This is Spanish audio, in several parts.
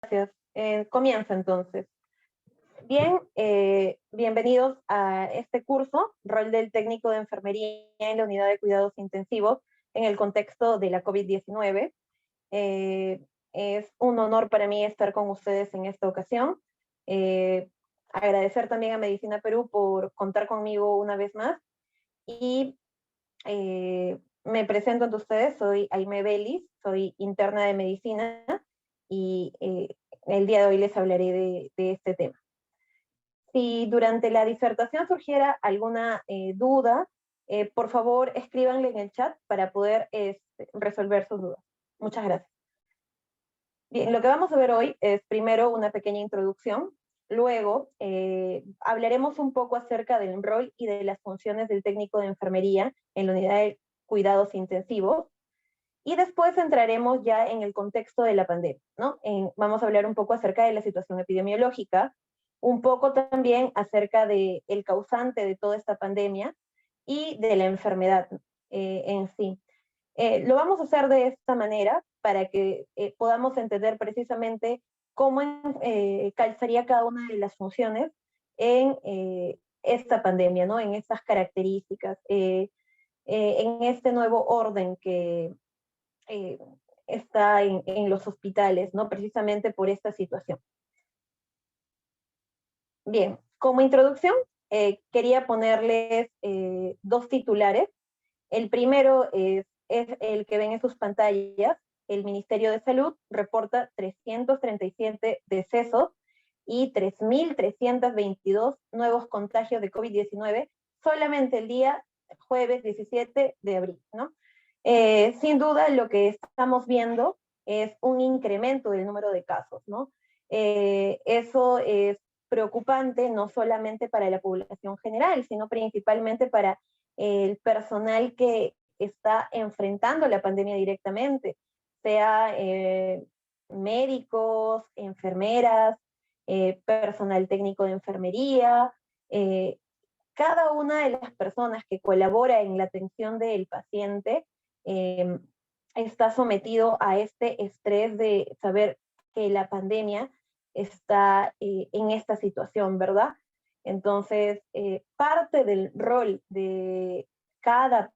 Gracias. Comienzo entonces. Bien, bienvenidos a este curso, Rol del Técnico de Enfermería en la Unidad de Cuidados Intensivos en el contexto de la COVID-19. Es un honor para mí estar con ustedes en esta ocasión. Agradecer también a Medicina Perú por contar conmigo una vez más. Y me presento ante ustedes, soy Aimee Bellis, soy interna de medicina y el día de hoy les hablaré de este tema. Si durante la disertación surgiera alguna duda, por favor escríbanle en el chat para poder resolver sus dudas. Muchas gracias. Bien, lo que vamos a ver hoy es primero una pequeña introducción, luego hablaremos un poco acerca del rol y de las funciones del técnico de enfermería en la unidad de cuidados intensivos, y después entraremos ya en el contexto de la pandemia, ¿no? Vamos a hablar un poco acerca de la situación epidemiológica, un poco también acerca del causante de toda esta pandemia y de la enfermedad en sí. Lo vamos a hacer de esta manera para que podamos entender precisamente cómo calzaría cada una de las funciones en esta pandemia, ¿no? En estas características, en este nuevo orden que está en los hospitales, ¿no? Precisamente por esta situación. Bien, como introducción, quería ponerles dos titulares. El primero es el que ven en sus pantallas. El Ministerio de Salud reporta 337 decesos y 3.322 nuevos contagios de COVID-19 solamente el día jueves 17 de abril, ¿no? Sin duda lo que estamos viendo es un incremento del número de casos, ¿no? Eso es preocupante no solamente para la población general, sino principalmente para el personal que está enfrentando la pandemia directamente, sea médicos, enfermeras, personal técnico de enfermería, cada una de las personas que colabora en la atención del paciente eh, está sometido a este estrés de saber que la pandemia está en esta situación, ¿verdad? Entonces, parte del rol de cada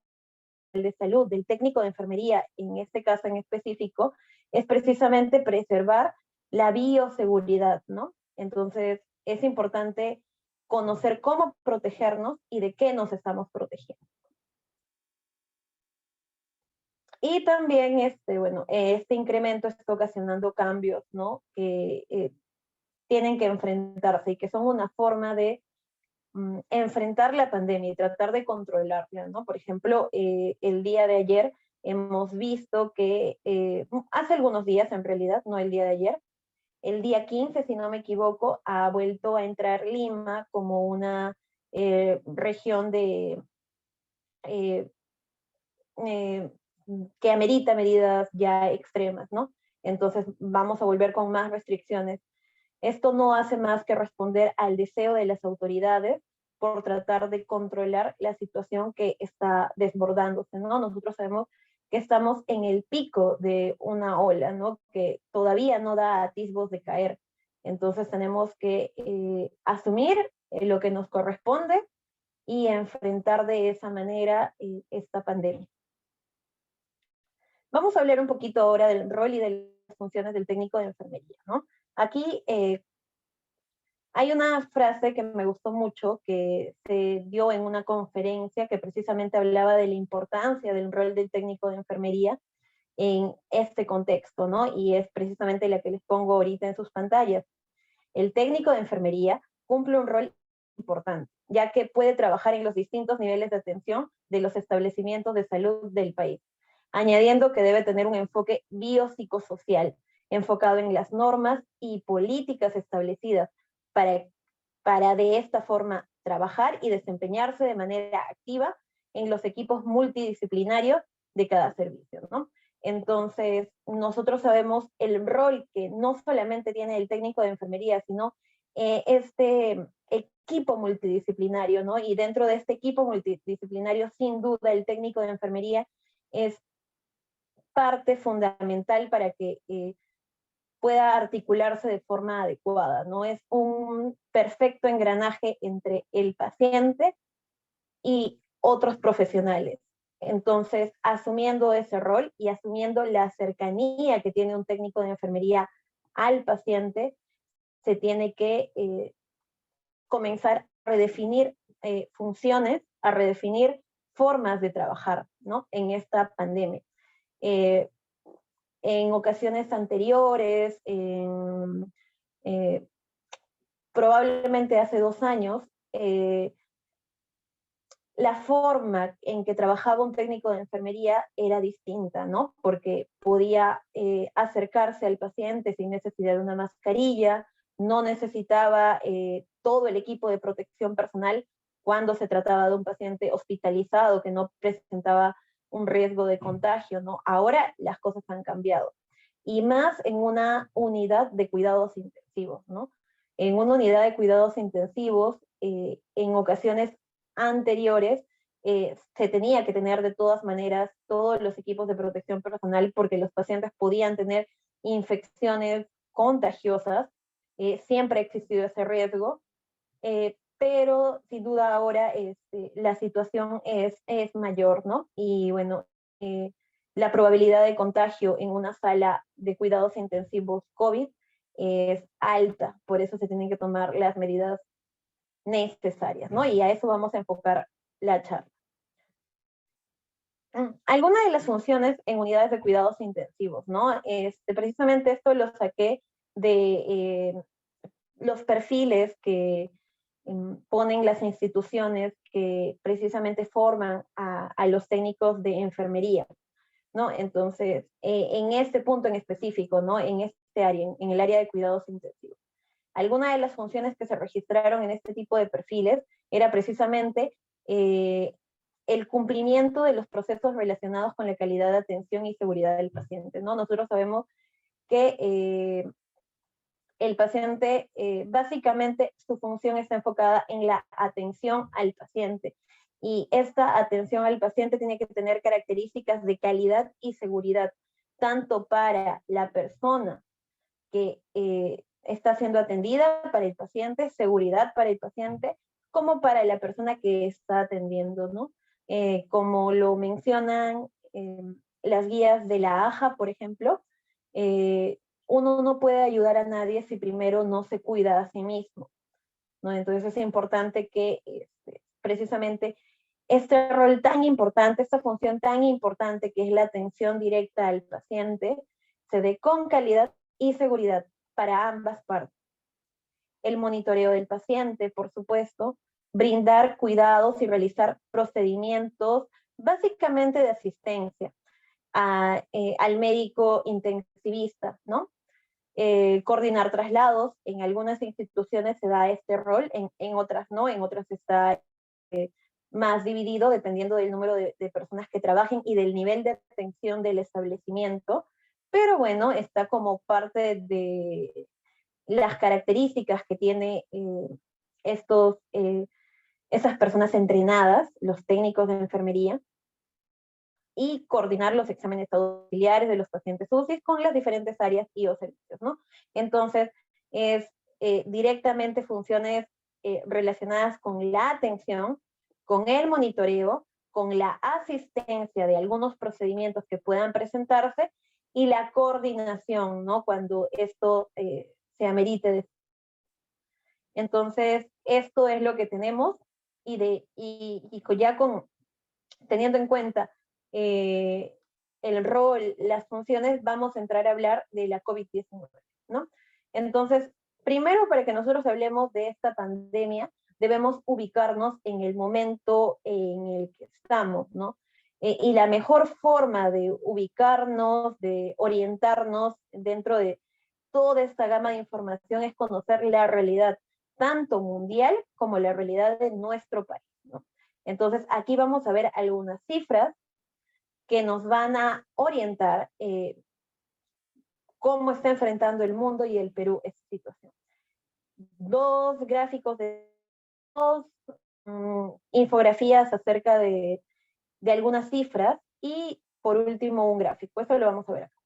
de salud, del técnico de enfermería, en este caso en específico, es precisamente preservar la bioseguridad, ¿no? Entonces, es importante conocer cómo protegernos y de qué nos estamos protegiendo. Y también, este incremento está ocasionando cambios, ¿no? Que tienen que enfrentarse y que son una forma de enfrentar la pandemia y tratar de controlarla, ¿no? Por ejemplo, el día de ayer hemos visto que, hace algunos días en realidad, no el día de ayer, el día 15, si no me equivoco, ha vuelto a entrar Lima como una región eh, eh, que amerita medidas ya extremas, ¿no? Entonces vamos a volver con más restricciones. Esto no hace más que responder al deseo de las autoridades por tratar de controlar la situación que está desbordándose, ¿no? Nosotros sabemos que estamos en el pico de una ola, ¿no? Que todavía no da atisbos de caer. Entonces tenemos que asumir lo que nos corresponde y enfrentar de esa manera esta pandemia. Vamos a hablar un poquito ahora del rol y de las funciones del técnico de enfermería, ¿no? Aquí hay una frase que me gustó mucho que se dio en una conferencia que precisamente hablaba de la importancia del rol del técnico de enfermería en este contexto, ¿no? Y es precisamente la que les pongo ahorita en sus pantallas. El técnico de enfermería cumple un rol importante, ya que puede trabajar en los distintos niveles de atención de los establecimientos de salud del país, añadiendo que debe tener un enfoque biopsicosocial, enfocado en las normas y políticas establecidas para, para de esta forma trabajar y desempeñarse de manera activa en los equipos multidisciplinarios de cada servicio, ¿no? Entonces, nosotros sabemos el rol que no solamente tiene el técnico de enfermería, sino este equipo multidisciplinario, ¿no? Y dentro de este equipo multidisciplinario, sin duda, el técnico de enfermería es parte fundamental para que pueda articularse de forma adecuada, ¿no? Es un perfecto engranaje entre el paciente y otros profesionales. Entonces, asumiendo ese rol y asumiendo la cercanía que tiene un técnico de enfermería al paciente, se tiene que comenzar a redefinir funciones, a redefinir formas de trabajar, ¿no? En esta pandemia. En ocasiones anteriores, probablemente hace 2 años, la forma en que trabajaba un técnico de enfermería era distinta, ¿no? Porque podía acercarse al paciente sin necesidad de una mascarilla, no necesitaba todo el equipo de protección personal cuando se trataba de un paciente hospitalizado que no presentaba un riesgo de contagio, ¿no? Ahora las cosas han cambiado. Y más en una unidad de cuidados intensivos, ¿no? En una unidad de cuidados intensivos, en ocasiones anteriores, se tenía que tener de todas maneras todos los equipos de protección personal porque los pacientes podían tener infecciones contagiosas, siempre ha existido ese riesgo, pero sin duda ahora la situación es mayor, ¿no? Y bueno, la probabilidad de contagio en una sala de cuidados intensivos COVID es alta, por eso se tienen que tomar las medidas necesarias, ¿no? Y a eso vamos a enfocar la charla. Algunas de las funciones en unidades de cuidados intensivos, ¿no? Precisamente esto lo saqué de los perfiles que ponen las instituciones que precisamente forman a los técnicos de enfermería, ¿no? Entonces, en este punto en específico, ¿no? En este área, en el área de cuidados intensivos. Algunas de las funciones que se registraron en este tipo de perfiles era precisamente el cumplimiento de los procesos relacionados con la calidad de atención y seguridad del paciente, ¿no? Nosotros sabemos que el paciente, básicamente su función está enfocada en la atención al paciente. Y esta atención al paciente tiene que tener características de calidad y seguridad, tanto para la persona que está siendo atendida, para el paciente, seguridad para el paciente, como para la persona que está atendiendo, ¿no? Como lo mencionan las guías de la AJA, por ejemplo, uno no puede ayudar a nadie si primero no se cuida a sí mismo, ¿no? Entonces es importante que precisamente este rol tan importante, esta función tan importante que es la atención directa al paciente, se dé con calidad y seguridad para ambas partes. El monitoreo del paciente, por supuesto, brindar cuidados y realizar procedimientos básicamente de asistencia al médico intensivista, ¿no? Coordinar traslados, en algunas instituciones se da este rol, en otras no, en otras está más dividido dependiendo del número de personas que trabajen y del nivel de atención del establecimiento, pero bueno, está como parte de las características que tiene esas personas entrenadas, los técnicos de enfermería, y coordinar los exámenes auxiliares de los pacientes UCI con las diferentes áreas y o servicios, ¿no? Entonces, es directamente funciones relacionadas con la atención, con el monitoreo, con la asistencia de algunos procedimientos que puedan presentarse y la coordinación, ¿no? Cuando esto se amerite. Entonces, esto es lo que tenemos y ya teniendo en cuenta el rol, las funciones, vamos a entrar a hablar de la COVID-19, ¿no? Entonces, primero, para que nosotros hablemos de esta pandemia, debemos ubicarnos en el momento en el que estamos, ¿no? Y la mejor forma de ubicarnos, de orientarnos dentro de toda esta gama de información es conocer la realidad, tanto mundial como la realidad de nuestro país, ¿no? Entonces, aquí vamos a ver algunas cifras que nos van a orientar cómo está enfrentando el mundo y el Perú esta situación. Dos gráficos de dos infografías acerca de algunas cifras y por último un gráfico. Eso lo vamos a ver acá.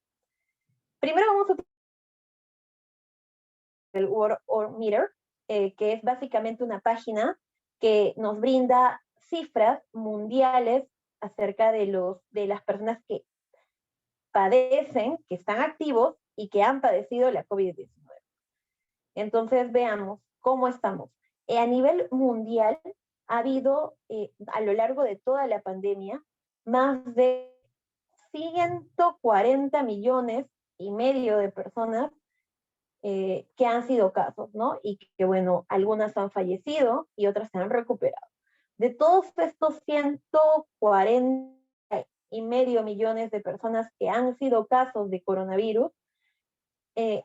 Primero vamos a el World Meter, que es básicamente una página que nos brinda cifras mundiales acerca de las personas que padecen, que están activos y que han padecido la COVID-19. Entonces, veamos cómo estamos. A nivel mundial, ha habido, a lo largo de toda la pandemia, más de 140 millones y medio de personas que han sido casos, ¿no? Y que, bueno, algunas han fallecido y otras se han recuperado. De todos estos 140 y medio millones de personas que han sido casos de coronavirus,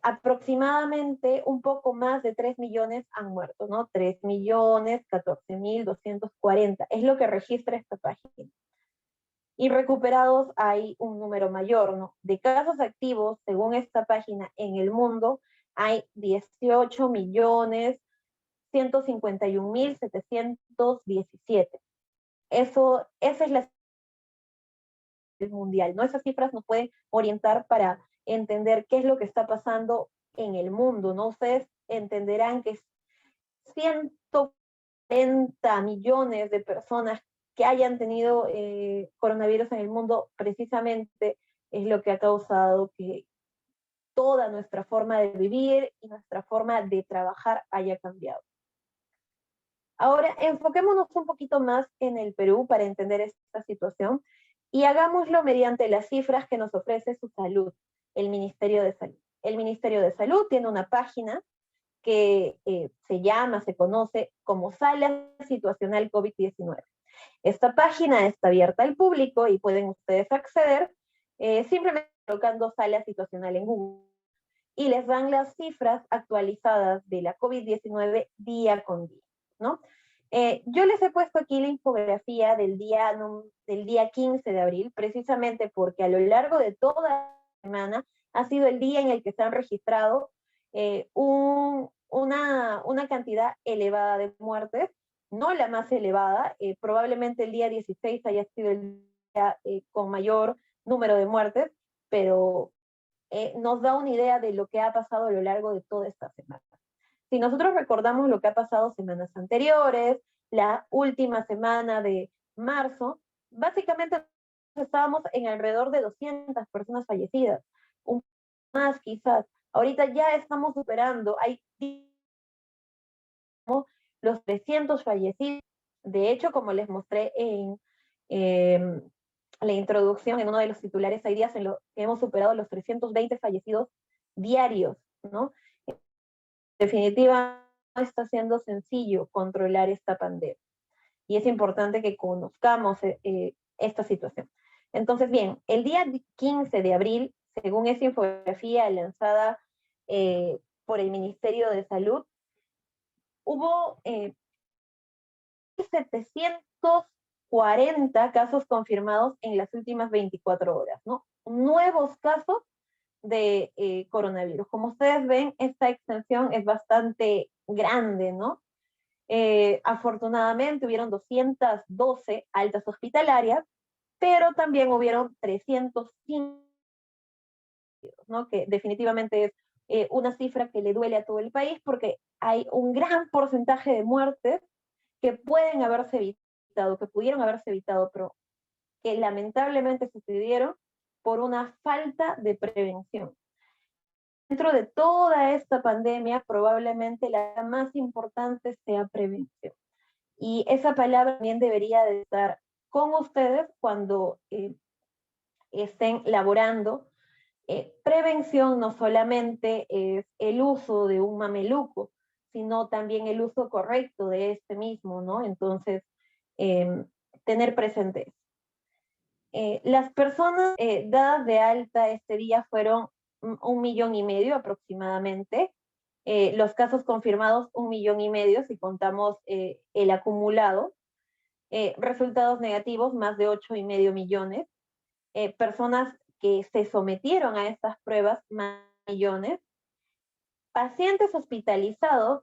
aproximadamente un poco más de 3 millones han muerto, ¿no? 3 millones, 14.240, es lo que registra esta página. Y recuperados hay un número mayor, ¿no? De casos activos, según esta página, en el mundo hay 18 millones 151.717. Esa es la mundial, ¿no? Esas cifras nos pueden orientar para entender qué es lo que está pasando en el mundo, ¿no? Ustedes entenderán que 140 millones de personas que hayan tenido coronavirus en el mundo precisamente es lo que ha causado que toda nuestra forma de vivir y nuestra forma de trabajar haya cambiado. Ahora, enfoquémonos un poquito más en el Perú para entender esta situación y hagámoslo mediante las cifras que nos ofrece su salud, el Ministerio de Salud. El Ministerio de Salud tiene una página que se conoce como Sala Situacional COVID-19. Esta página está abierta al público y pueden ustedes acceder simplemente colocando Sala Situacional en Google y les dan las cifras actualizadas de la COVID-19 día con día, ¿no? Yo les he puesto aquí la infografía del día 15 de abril, precisamente porque a lo largo de toda la semana ha sido el día en el que se han registrado una cantidad elevada de muertes, no la más elevada, probablemente el día 16 haya sido el día con mayor número de muertes, pero nos da una idea de lo que ha pasado a lo largo de toda esta semana. Si nosotros recordamos lo que ha pasado semanas anteriores, la última semana de marzo, básicamente estábamos en alrededor de 200 personas fallecidas, un poco más quizás. Ahorita ya estamos superando, hay los 300 fallecidos. De hecho, como les mostré en la introducción, en uno de los titulares, hay días en los que hemos superado los 320 fallecidos diarios, ¿no? Definitivamente no está siendo sencillo controlar esta pandemia. Y es importante que conozcamos esta situación. Entonces, bien, el día 15 de abril, según esa infografía lanzada por el Ministerio de Salud, hubo 740 casos confirmados en las últimas 24 horas, ¿no? Nuevos casos de coronavirus. Como ustedes ven, esta extensión es bastante grande, ¿no? Afortunadamente hubieron 212 altas hospitalarias, pero también hubieron 305, ¿no? Que definitivamente es una cifra que le duele a todo el país porque hay un gran porcentaje de muertes que pueden haberse evitado, que pudieron haberse evitado, pero que lamentablemente sucedieron por una falta de prevención. Dentro de toda esta pandemia, probablemente la más importante sea prevención. Y esa palabra también debería de estar con ustedes cuando estén laborando. Prevención no solamente es el uso de un mameluco, sino también el uso correcto de este mismo, ¿no? Entonces, tener presente eso. Las personas dadas de alta este día fueron 1,5 millones aproximadamente. Los casos confirmados 1,5 millones si contamos el acumulado. Resultados negativos más de 8,5 millones. Personas que se sometieron a estas pruebas más de 1 millones. Pacientes hospitalizados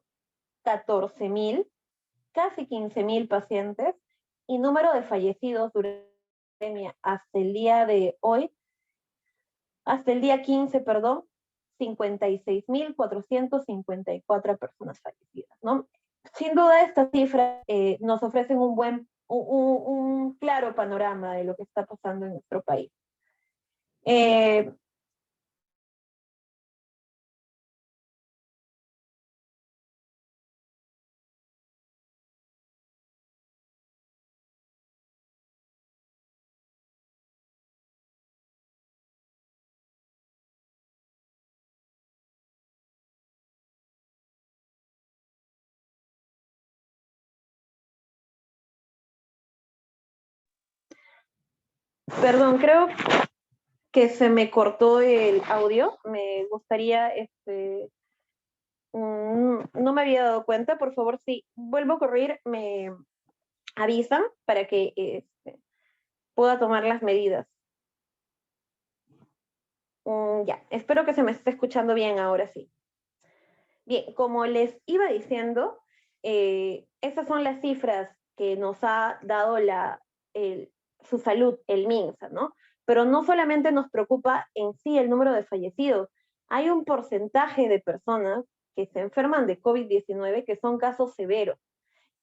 14,000, casi 15,000 pacientes. Y número de fallecidos durante la pandemia hasta el día de hoy, hasta el día 15, perdón, 56.454 personas fallecidas, ¿no? Sin duda estas cifras nos ofrecen un claro panorama de lo que está pasando en nuestro país. Perdón, creo que se me cortó el audio. Me gustaría, no me había dado cuenta. Por favor, si vuelvo a correr, me avisan para que pueda tomar las medidas. Ya, espero que se me esté escuchando bien ahora sí. Bien, como les iba diciendo, esas son las cifras que nos ha dado su salud, el MINSA, ¿no? Pero no solamente nos preocupa en sí el número de fallecidos, hay un porcentaje de personas que se enferman de COVID-19 que son casos severos.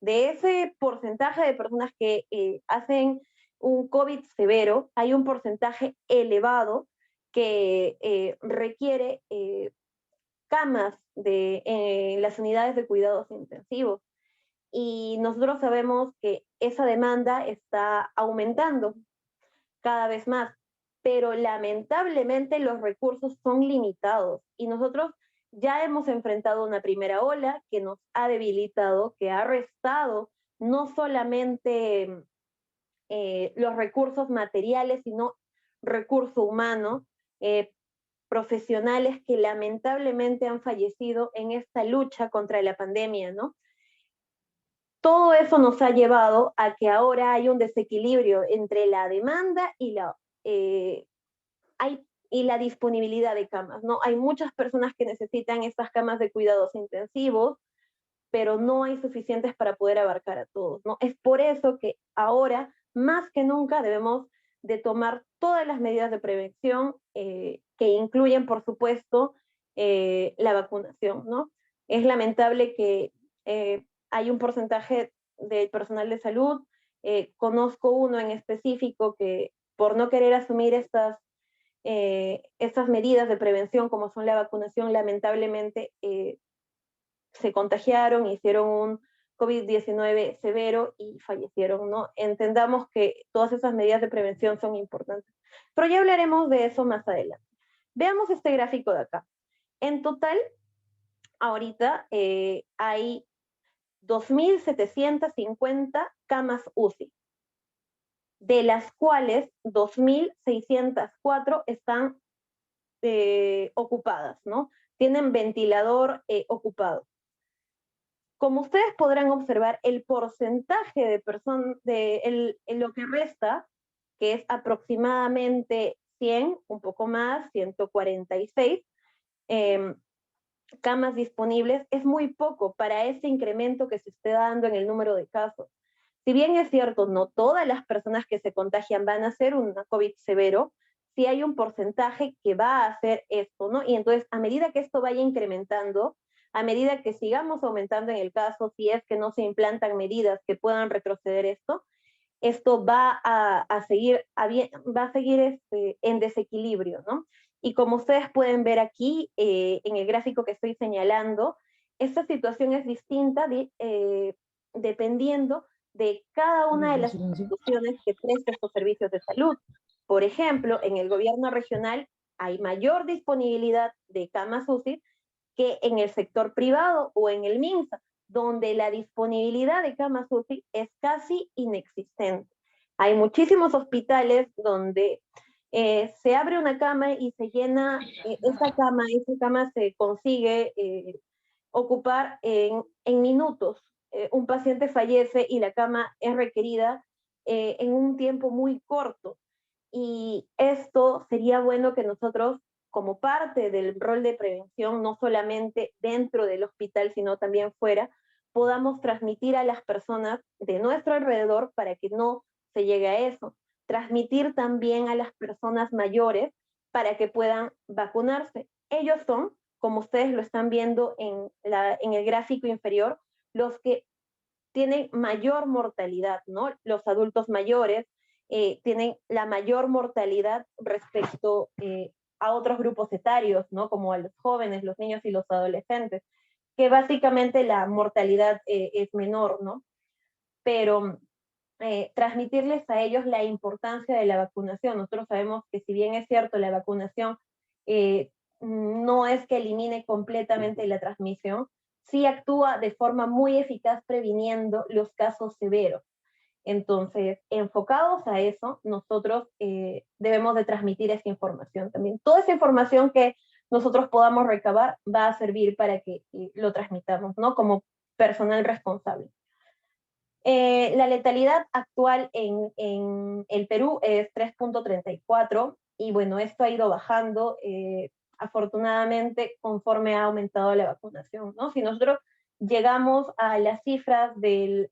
De ese porcentaje de personas que hacen un COVID severo, hay un porcentaje elevado que requiere camas en las unidades de cuidados intensivos. Y nosotros sabemos que esa demanda está aumentando cada vez más, pero lamentablemente los recursos son limitados y nosotros ya hemos enfrentado una primera ola que nos ha debilitado, que ha restado no solamente los recursos materiales, sino recurso humano, profesionales que lamentablemente han fallecido en esta lucha contra la pandemia, ¿no? Todo eso nos ha llevado a que ahora hay un desequilibrio entre la demanda y la disponibilidad de camas, ¿no? Hay muchas personas que necesitan estas camas de cuidados intensivos, pero no hay suficientes para poder abarcar a todos, ¿no? Es por eso que ahora, más que nunca, debemos de tomar todas las medidas de prevención que incluyen, por supuesto, la vacunación, ¿no? Es lamentable que hay un porcentaje del personal de salud, conozco uno en específico que por no querer asumir estas medidas de prevención como son la vacunación, lamentablemente se contagiaron, hicieron un COVID-19 severo y fallecieron, ¿no? Entendamos que todas esas medidas de prevención son importantes. Pero ya hablaremos de eso más adelante. Veamos este gráfico de acá. En total, ahorita hay 2.750 camas UCI, de las cuales 2.604 están ocupadas, ¿no? Tienen ventilador ocupado. Como ustedes podrán observar, el porcentaje de personas, en lo que resta, que es aproximadamente 100, un poco más, 146 camas disponibles, es muy poco para ese incremento que se esté dando en el número de casos. Si bien es cierto, no todas las personas que se contagian van a hacer un COVID severo, sí hay un porcentaje que va a hacer esto, ¿no? Y entonces, a medida que esto vaya incrementando, a medida que sigamos aumentando en el caso, si es que no se implantan medidas que puedan retroceder esto va a seguir en desequilibrio, ¿no? Y como ustedes pueden ver aquí, en el gráfico que estoy señalando, esta situación es distinta dependiendo de cada una de las instituciones que presta estos servicios de salud. Por ejemplo, en el gobierno regional hay mayor disponibilidad de camas UCI que en el sector privado o en el MINSA, donde la disponibilidad de camas UCI es casi inexistente. Hay muchísimos hospitales donde se abre una cama y se llena esa cama se consigue ocupar en minutos. Un paciente fallece y la cama es requerida en un tiempo muy corto. Y esto sería bueno que nosotros, como parte del rol de prevención, no solamente dentro del hospital, sino también fuera, podamos transmitir a las personas de nuestro alrededor para que no se llegue a eso. Transmitir también a las personas mayores para que puedan vacunarse. Ellos son, como ustedes lo están viendo en el gráfico inferior, los que tienen mayor mortalidad, ¿no? Los adultos mayores tienen la mayor mortalidad respecto a otros grupos etarios, ¿no? Como a los jóvenes, los niños y los adolescentes, que básicamente la mortalidad es menor, ¿no? Pero transmitirles a ellos la importancia de la vacunación. Nosotros sabemos que si bien es cierto, la vacunación eh, no es que elimine completamente la transmisión, sí actúa de forma muy eficaz previniendo los casos severos. Entonces, enfocados a eso, nosotros debemos de transmitir esa información también. Toda esa información que nosotros podamos recabar va a servir para que lo transmitamos, ¿no? Como personal responsable. La letalidad actual en el Perú es 3.34 y bueno, esto ha ido bajando afortunadamente conforme ha aumentado la vacunación, ¿no? Si nosotros llegamos a las cifras del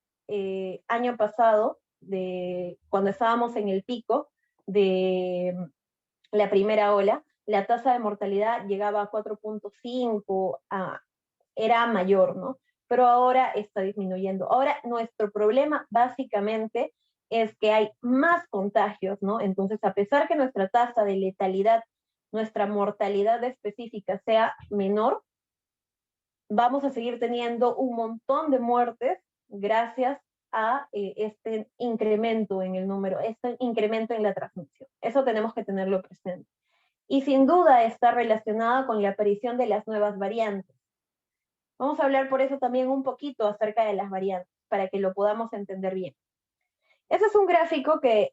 año pasado, de cuando estábamos en el pico de la primera ola, la tasa de mortalidad llegaba a 4.5, era mayor, ¿no? Pero ahora está disminuyendo. Ahora nuestro problema básicamente es que hay más contagios, ¿no? Entonces, a pesar que nuestra tasa de letalidad, nuestra mortalidad específica sea menor, vamos a seguir teniendo un montón de muertes gracias a este incremento en el número, este incremento en la transmisión. Eso tenemos que tenerlo presente. Y sin duda está relacionada con la aparición de las nuevas variantes. Vamos a hablar por eso también un poquito acerca de las variantes, para que lo podamos entender bien. Ese es un gráfico que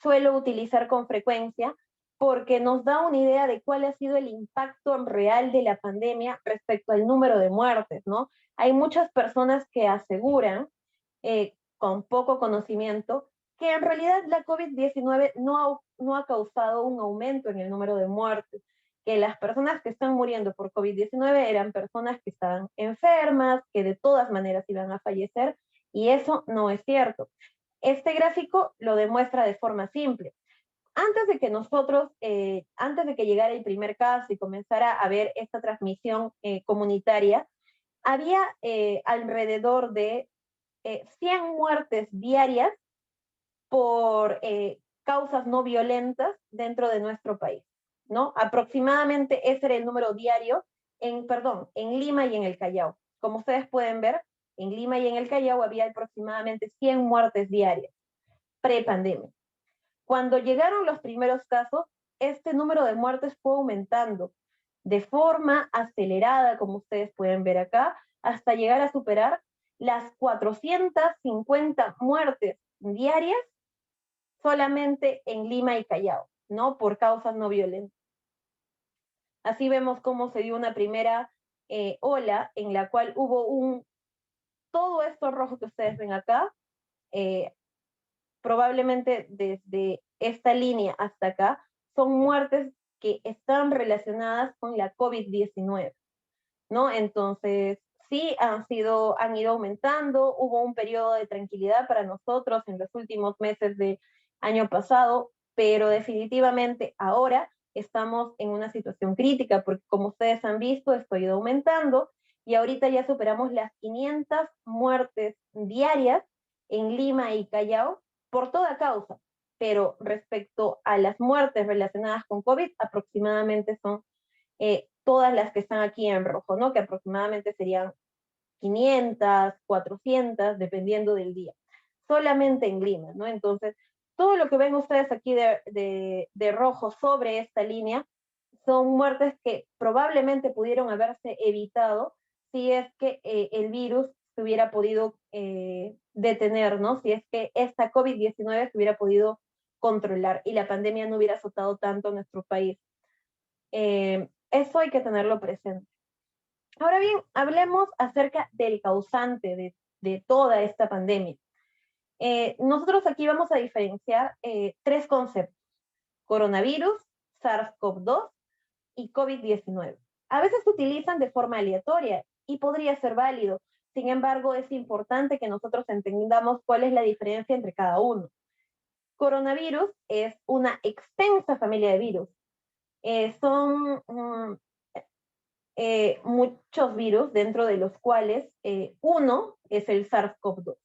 suelo utilizar con frecuencia porque nos da una idea de cuál ha sido el impacto real de la pandemia respecto al número de muertes, ¿no? Hay muchas personas que aseguran, con poco conocimiento, que en realidad la COVID-19 no ha causado un aumento en el número de muertes, que las personas que están muriendo por COVID-19 eran personas que estaban enfermas, que de todas maneras iban a fallecer, y eso no es cierto. Este gráfico lo demuestra de forma simple. Antes de que nosotros, antes de que llegara el primer caso y comenzara a ver esta transmisión comunitaria, había alrededor de 100 muertes diarias por causas no violentas dentro de nuestro país, ¿no? Aproximadamente ese era el número diario en Lima y en el Callao. Como ustedes pueden ver, en Lima y en el Callao había aproximadamente 100 muertes diarias, pre-pandemia. Cuando llegaron los primeros casos, este número de muertes fue aumentando de forma acelerada, como ustedes pueden ver acá, hasta llegar a superar las 450 muertes diarias solamente en Lima y Callao, ¿no? Por causas no violentas. Así vemos cómo se dio una primera ola en la cual hubo todo esto rojo que ustedes ven acá, eh, probablemente desde esta línea hasta acá, son muertes que están relacionadas con la COVID-19, ¿no? Entonces, sí han ido aumentando, hubo un periodo de tranquilidad para nosotros en los últimos meses del año pasado, pero definitivamente ahora estamos en una situación crítica, porque como ustedes han visto, esto ha ido aumentando y ahorita ya superamos las 500 muertes diarias en Lima y Callao por toda causa, pero respecto a las muertes relacionadas con COVID, aproximadamente son todas las que están aquí en rojo, ¿no? Que aproximadamente serían 500, 400, dependiendo del día. Solamente en Lima, ¿no? Entonces, todo lo que ven ustedes aquí de rojo sobre esta línea son muertes que probablemente pudieron haberse evitado si es que el virus se hubiera podido detener, ¿no? Si es que esta COVID-19 se hubiera podido controlar y la pandemia no hubiera azotado tanto a nuestro país. Eso hay que tenerlo presente. Ahora bien, hablemos acerca del causante de toda esta pandemia. Nosotros aquí vamos a diferenciar tres conceptos: coronavirus, SARS-CoV-2 y COVID-19. A veces se utilizan de forma aleatoria y podría ser válido. Sin embargo, es importante que nosotros entendamos cuál es la diferencia entre cada uno. Coronavirus es una extensa familia de virus. Son muchos virus, dentro de los cuales uno es el SARS-CoV-2.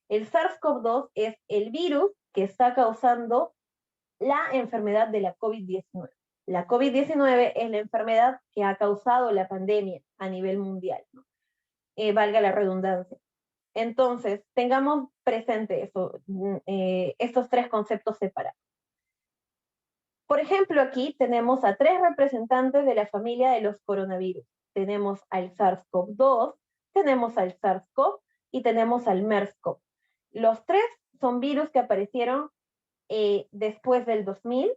El SARS-CoV-2 es el virus que está causando la enfermedad de la COVID-19. La COVID-19 es la enfermedad que ha causado la pandemia a nivel mundial, ¿no? Valga la redundancia. Entonces, tengamos presente eso, estos tres conceptos separados. Por ejemplo, aquí tenemos a tres representantes de la familia de los coronavirus. Tenemos al SARS-CoV-2, tenemos al SARS-CoV y tenemos al MERS-CoV. Los tres son virus que aparecieron después del 2000,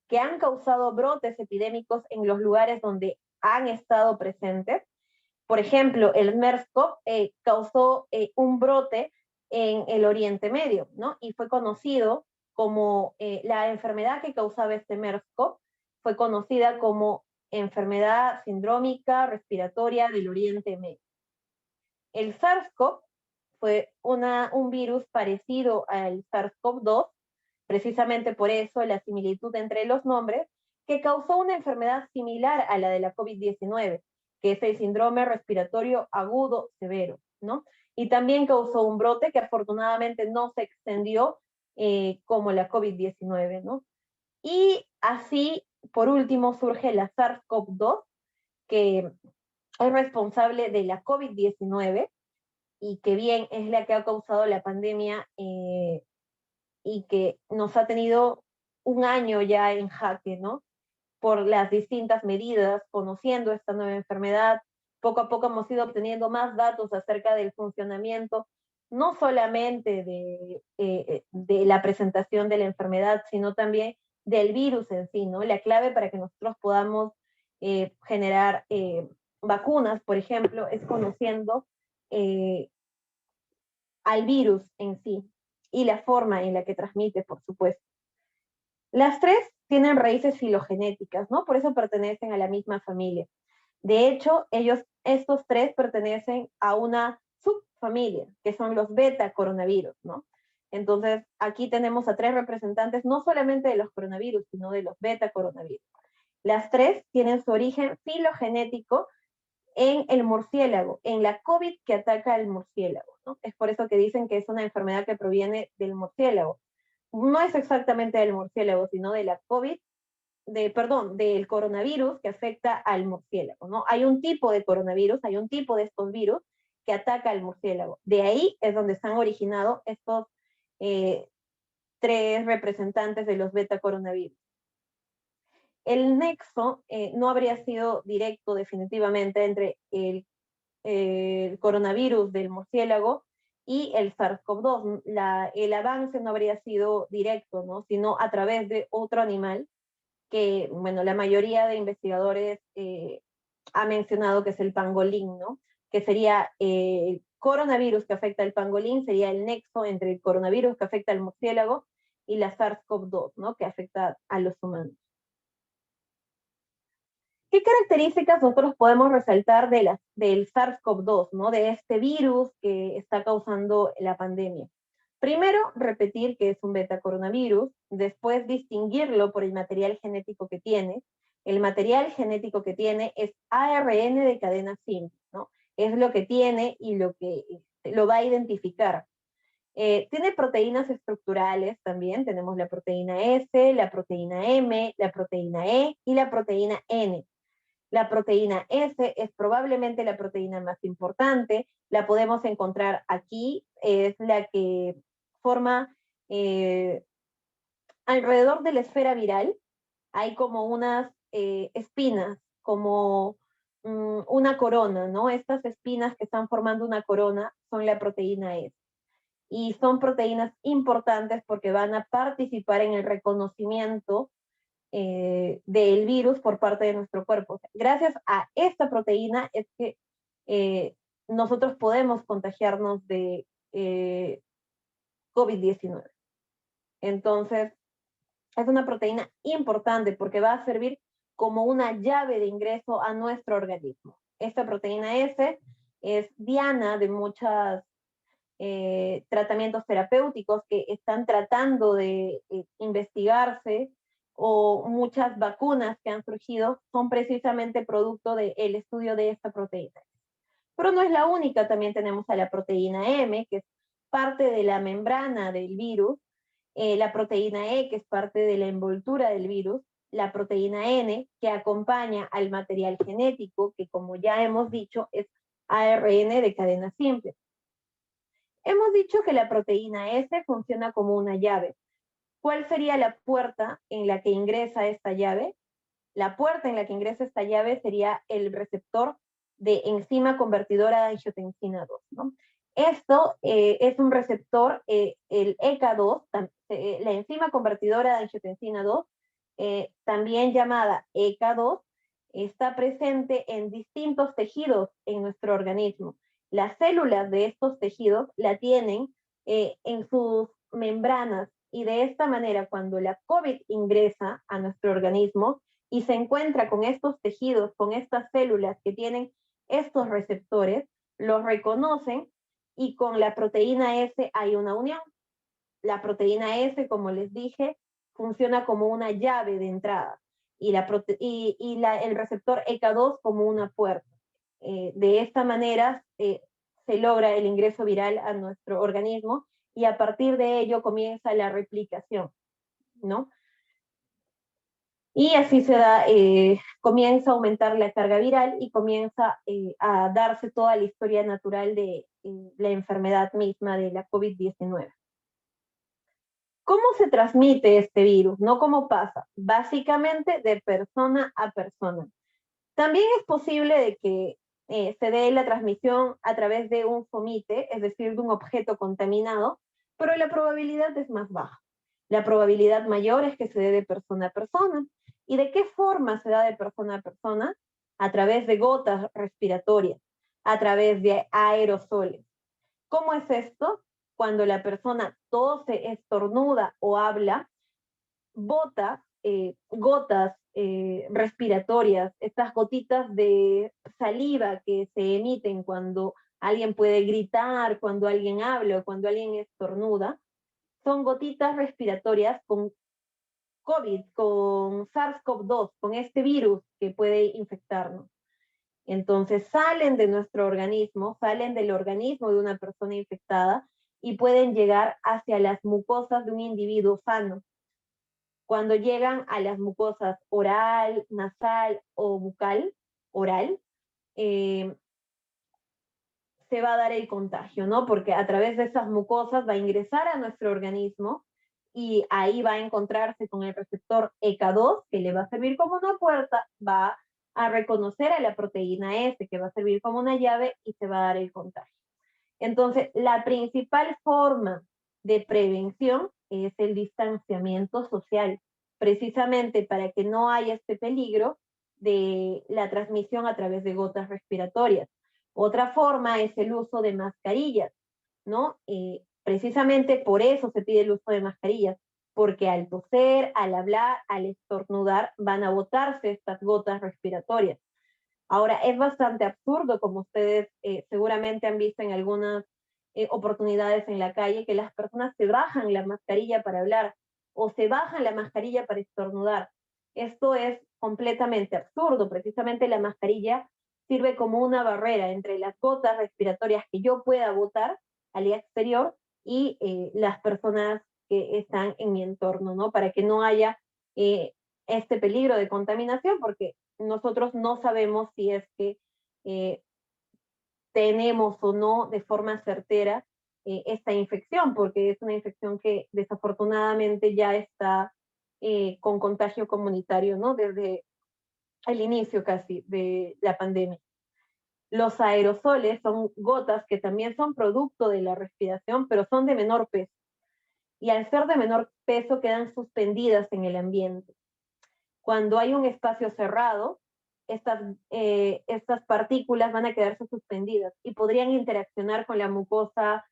que han causado brotes epidémicos en los lugares donde han estado presentes. Por ejemplo, el MERS-CoV causó un brote en el Oriente Medio, ¿no? Y fue conocido como la enfermedad que causaba este MERS-CoV, fue conocida como enfermedad sindrómica respiratoria del Oriente Medio. El SARS-CoV fue un virus parecido al SARS-CoV-2, precisamente por eso la similitud entre los nombres, que causó una enfermedad similar a la de la COVID-19, que es el síndrome respiratorio agudo severo, ¿no? Y también causó un brote que afortunadamente no se extendió como la COVID-19, ¿no? Y así, por último, surge la SARS-CoV-2, que es responsable de la COVID-19 y que bien es la que ha causado la pandemia y que nos ha tenido un año ya en jaque, ¿no? Por las distintas medidas, conociendo esta nueva enfermedad, poco a poco hemos ido obteniendo más datos acerca del funcionamiento, no solamente de la presentación de la enfermedad, sino también del virus en sí, ¿no? La clave para que nosotros podamos generar vacunas, por ejemplo, es conociendo al virus en sí y la forma en la que transmite, por supuesto. Las tres tienen raíces filogenéticas, ¿no? Por eso pertenecen a la misma familia. De hecho, estos tres pertenecen a una subfamilia, que son los beta coronavirus, ¿no? Entonces, aquí tenemos a tres representantes, no solamente de los coronavirus, sino de los beta coronavirus. Las tres tienen su origen filogenético en el murciélago, en la COVID que ataca al murciélago, ¿no? Es por eso que dicen que es una enfermedad que proviene del murciélago. No es exactamente del murciélago, sino de la COVID, del coronavirus que afecta al murciélago, ¿no? Hay un tipo de coronavirus, hay un tipo de estos virus que ataca al murciélago. De ahí es donde están originados estos tres representantes de los beta coronavirus. El nexo no habría sido directo definitivamente entre el coronavirus del murciélago y el SARS-CoV-2. El avance no habría sido directo, ¿no? Sino a través de otro animal que, bueno, la mayoría de investigadores ha mencionado que es el pangolín, ¿no? Que sería el coronavirus que afecta al pangolín, sería el nexo entre el coronavirus que afecta al murciélago y la SARS-CoV-2, ¿no? Que afecta a los humanos. ¿Qué características nosotros podemos resaltar del SARS-CoV-2, ¿no? De este virus que está causando la pandemia? Primero, repetir que es un beta coronavirus, después distinguirlo por el material genético que tiene. El material genético que tiene es ARN de cadena simple, ¿no? Es lo que tiene y lo que lo va a identificar. Tiene proteínas estructurales también, tenemos la proteína S, la proteína M, la proteína E y la proteína N. La proteína S es probablemente la proteína más importante, la podemos encontrar aquí, es la que forma alrededor de la esfera viral, hay como unas espinas, como una corona, ¿no? Estas espinas que están formando una corona son la proteína S. Y son proteínas importantes porque van a participar en el reconocimiento del virus por parte de nuestro cuerpo. Gracias a esta proteína es que nosotros podemos contagiarnos de COVID-19. Entonces, es una proteína importante porque va a servir como una llave de ingreso a nuestro organismo. Esta proteína S es diana de muchos tratamientos terapéuticos que están tratando de investigarse o muchas vacunas que han surgido son precisamente producto del estudio de esta proteína. Pero no es la única, también tenemos a la proteína M, que es parte de la membrana del virus, la proteína E, que es parte de la envoltura del virus, la proteína N, que acompaña al material genético, que como ya hemos dicho, es ARN de cadena simple. Hemos dicho que la proteína S funciona como una llave. ¿Cuál sería la puerta en la que ingresa esta llave? La puerta en la que ingresa esta llave sería el receptor de enzima convertidora de angiotensina 2, ¿no? Esto es un receptor, el ECA2, la enzima convertidora de angiotensina 2, también llamada ECA2, está presente en distintos tejidos en nuestro organismo. Las células de estos tejidos la tienen en sus membranas y de esta manera cuando la COVID ingresa a nuestro organismo y se encuentra con estos tejidos, con estas células que tienen estos receptores, los reconocen y con la proteína S hay una unión. La proteína S, como les dije, funciona como una llave de entrada y el receptor ECA2 como una puerta. De esta manera se logra el ingreso viral a nuestro organismo y a partir de ello comienza la replicación, ¿no? Y así se da, comienza a aumentar la carga viral y comienza a darse toda la historia natural de la enfermedad misma de la COVID-19. ¿Cómo se transmite este virus? ¿No cómo pasa? Básicamente de persona a persona. También es posible de que se dé la transmisión a través de un fomite, es decir, de un objeto contaminado, pero la probabilidad es más baja. La probabilidad mayor es que se dé de persona a persona. ¿Y de qué forma se da de persona a persona? A través de gotas respiratorias, a través de aerosoles. ¿Cómo es esto? Cuando la persona tose, estornuda o habla, bota gotas respiratorias, estas gotitas de saliva que se emiten cuando alguien puede gritar, cuando alguien habla o cuando alguien estornuda, son gotitas respiratorias con COVID, con SARS-CoV-2, con este virus que puede infectarnos. Entonces salen de nuestro organismo, salen del organismo de una persona infectada y pueden llegar hacia las mucosas de un individuo sano. Cuando llegan a las mucosas oral, nasal o bucal, oral, se va a dar el contagio, ¿no? Porque a través de esas mucosas va a ingresar a nuestro organismo y ahí va a encontrarse con el receptor ECA2, que le va a servir como una puerta, va a reconocer a la proteína S, que va a servir como una llave y se va a dar el contagio. Entonces, la principal forma de prevención es el distanciamiento social, precisamente para que no haya este peligro de la transmisión a través de gotas respiratorias. Otra forma es el uso de mascarillas, ¿no? Precisamente por eso se pide el uso de mascarillas, porque al toser, al hablar, al estornudar, van a botarse estas gotas respiratorias. Ahora, es bastante absurdo, como ustedes seguramente han visto en algunas oportunidades en la calle, que las personas se bajan la mascarilla para hablar o se bajan la mascarilla para estornudar. Esto es completamente absurdo. Precisamente la mascarilla sirve como una barrera entre las gotas respiratorias que yo pueda botar al exterior y las personas que están en mi entorno, ¿no? Para que no haya este peligro de contaminación, porque nosotros no sabemos si es que tenemos o no de forma certera esta infección, porque es una infección que desafortunadamente ya está con contagio comunitario, ¿no? Desde el inicio casi de la pandemia. Los aerosoles son gotas que también son producto de la respiración, pero son de menor peso. Y al ser de menor peso quedan suspendidas en el ambiente. Cuando hay un espacio cerrado, estas partículas van a quedarse suspendidas y podrían interaccionar con la mucosa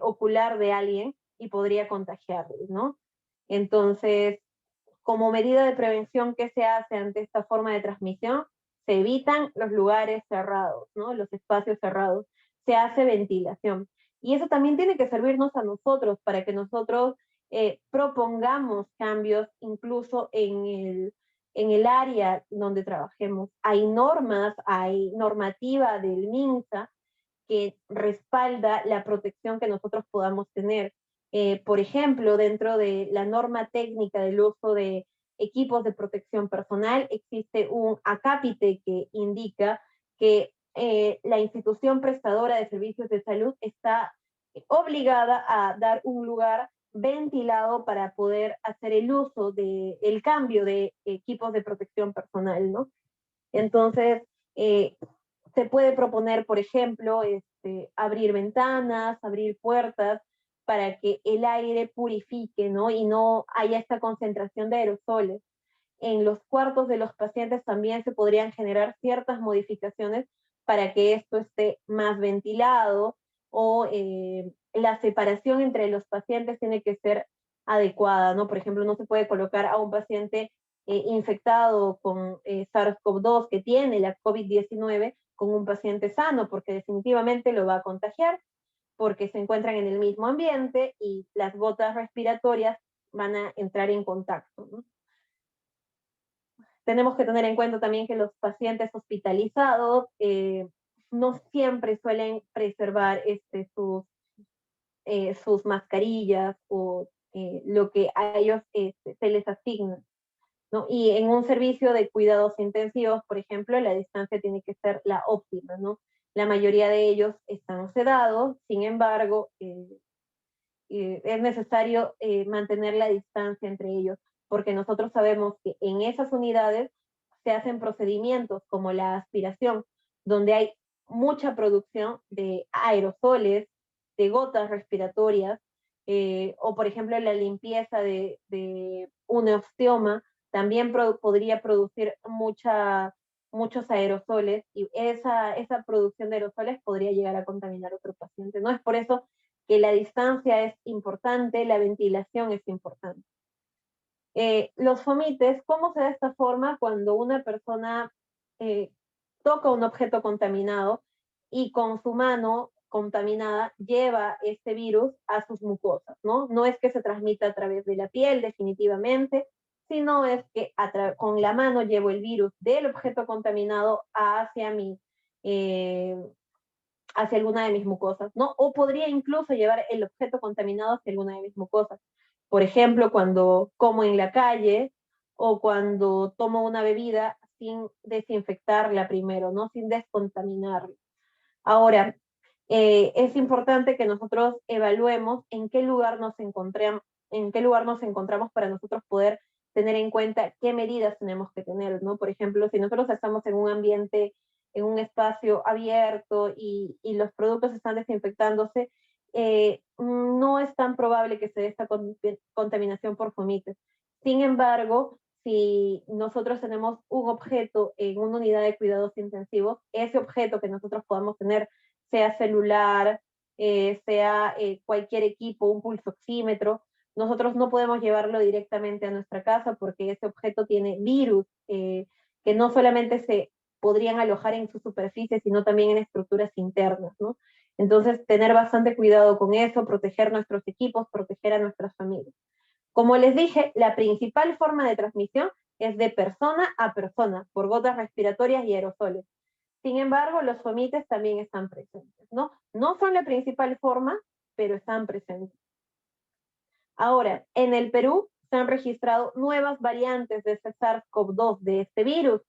ocular de alguien y podría contagiarles, ¿no? Entonces, como medida de prevención, ¿qué se hace ante esta forma de transmisión? Se evitan los lugares cerrados, ¿no? Los espacios cerrados. Se hace ventilación. Y eso también tiene que servirnos a nosotros para que nosotros propongamos cambios incluso en el área donde trabajemos. Hay normas, hay normativa del MINSA que respalda la protección que nosotros podamos tener. Por ejemplo, dentro de la norma técnica del uso de equipos de protección personal, existe un acápite que indica que la institución prestadora de servicios de salud está obligada a dar un lugar ventilado para poder hacer el uso del cambio de equipos de protección personal, ¿no? Entonces, se puede proponer, por ejemplo, abrir ventanas, abrir puertas para que el aire purifique, ¿no? Y no haya esta concentración de aerosoles. En los cuartos de los pacientes también se podrían generar ciertas modificaciones para que esto esté más ventilado o la separación entre los pacientes tiene que ser adecuada, ¿no? Por ejemplo, no se puede colocar a un paciente infectado con SARS-CoV-2 que tiene la COVID-19 con un paciente sano, porque definitivamente lo va a contagiar, porque se encuentran en el mismo ambiente y las gotas respiratorias van a entrar en contacto, ¿no? Tenemos que tener en cuenta también que los pacientes hospitalizados no siempre suelen preservar sus mascarillas o lo que a ellos se les asigna, ¿no? Y en un servicio de cuidados intensivos, por ejemplo, la distancia tiene que ser la óptima, ¿no? La mayoría de ellos están sedados, sin embargo, es necesario mantener la distancia entre ellos, porque nosotros sabemos que en esas unidades se hacen procedimientos como la aspiración, donde hay mucha producción de aerosoles, de gotas respiratorias, o por ejemplo la limpieza de un osteoma, también podría producir muchos aerosoles y esa producción de aerosoles podría llegar a contaminar a otro paciente, ¿no? Es por eso que la distancia es importante, la ventilación es importante. Los fomites, ¿cómo se da esta forma? Cuando una persona eh, toca un objeto contaminado y con su mano contaminada lleva este virus a sus mucosas, ¿no? No es que se transmita a través de la piel definitivamente, sino es que con la mano llevo el virus del objeto contaminado eh, hacia alguna de mis mucosas, ¿no? O podría incluso llevar el objeto contaminado hacia alguna de mis mucosas. Por ejemplo, cuando como en la calle o cuando tomo una bebida sin desinfectarla primero, ¿no? Sin descontaminarla. Ahora, es importante que nosotros evaluemos en qué lugar nos encontramos para nosotros poder tener en cuenta qué medidas tenemos que tener, ¿no? Por ejemplo, si nosotros estamos en un ambiente, en un espacio abierto y los productos están desinfectándose, no es tan probable que se dé esta contaminación por fomites. Sin embargo, si nosotros tenemos un objeto en una unidad de cuidados intensivos, ese objeto que nosotros podamos tener, sea celular, sea cualquier equipo, un pulsoxímetro, nosotros no podemos llevarlo directamente a nuestra casa porque ese objeto tiene virus que no solamente se podrían alojar en su superficie, sino también en estructuras internas, ¿no? Entonces, tener bastante cuidado con eso, proteger nuestros equipos, proteger a nuestras familias. Como les dije, la principal forma de transmisión es de persona a persona, por gotas respiratorias y aerosoles. Sin embargo, los fomites también están presentes, ¿no? No son la principal forma, pero están presentes. Ahora, en el Perú se han registrado nuevas variantes de este SARS-CoV-2, de este virus.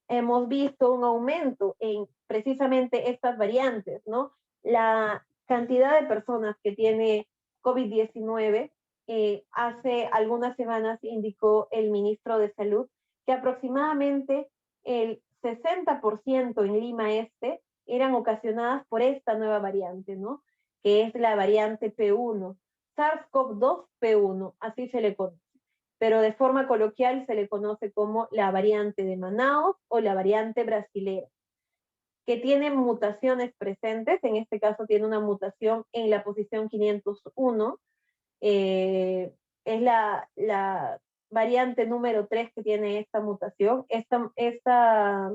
Hemos visto un aumento en precisamente estas variantes, ¿no? La cantidad de personas que tiene COVID-19, hace algunas semanas indicó el ministro de Salud que aproximadamente el 60% en Lima Este eran ocasionadas por esta nueva variante, ¿no? Que es la variante P1, SARS-CoV-2 P1, así se le conoce, pero de forma coloquial se le conoce como la variante de Manaus o la variante brasilera, que tiene mutaciones presentes, en este caso tiene una mutación en la posición 501, es la variante número 3 que tiene esta mutación. Esta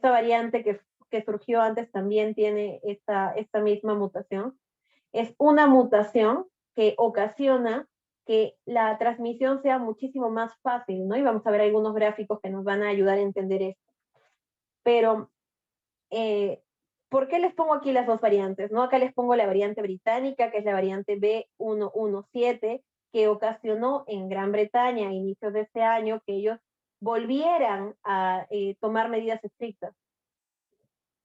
variante que surgió antes también tiene esta misma mutación. Es una mutación que ocasiona que la transmisión sea muchísimo más fácil, ¿no? Y vamos a ver algunos gráficos que nos van a ayudar a entender esto. Pero, ¿por qué les pongo aquí las dos variantes? ¿No? Acá les pongo la variante británica, que es la variante B117, que ocasionó en Gran Bretaña a inicios de este año que ellos volvieran a tomar medidas estrictas.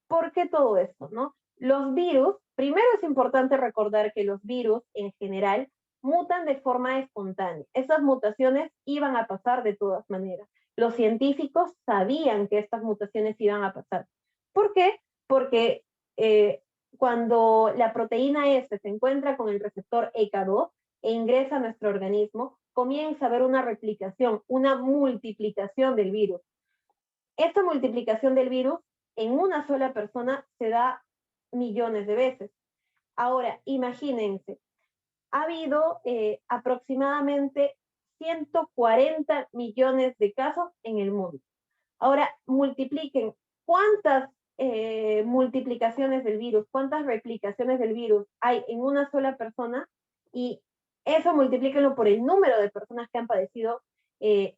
¿Por qué todo esto, no? Los virus, primero es importante recordar que los virus en general mutan de forma espontánea. Esas mutaciones iban a pasar de todas maneras. Los científicos sabían que estas mutaciones iban a pasar. ¿Por qué? Porque cuando la proteína S se encuentra con el receptor ECA2 e ingresa a nuestro organismo, comienza a haber una replicación, una multiplicación del virus. Esta multiplicación del virus en una sola persona se da millones de veces. Ahora, imagínense, ha habido aproximadamente 140 millones de casos en el mundo. Ahora, multipliquen cuántas multiplicaciones del virus, cuántas replicaciones del virus hay en una sola persona y eso multiplíquenlo por el número de personas que han padecido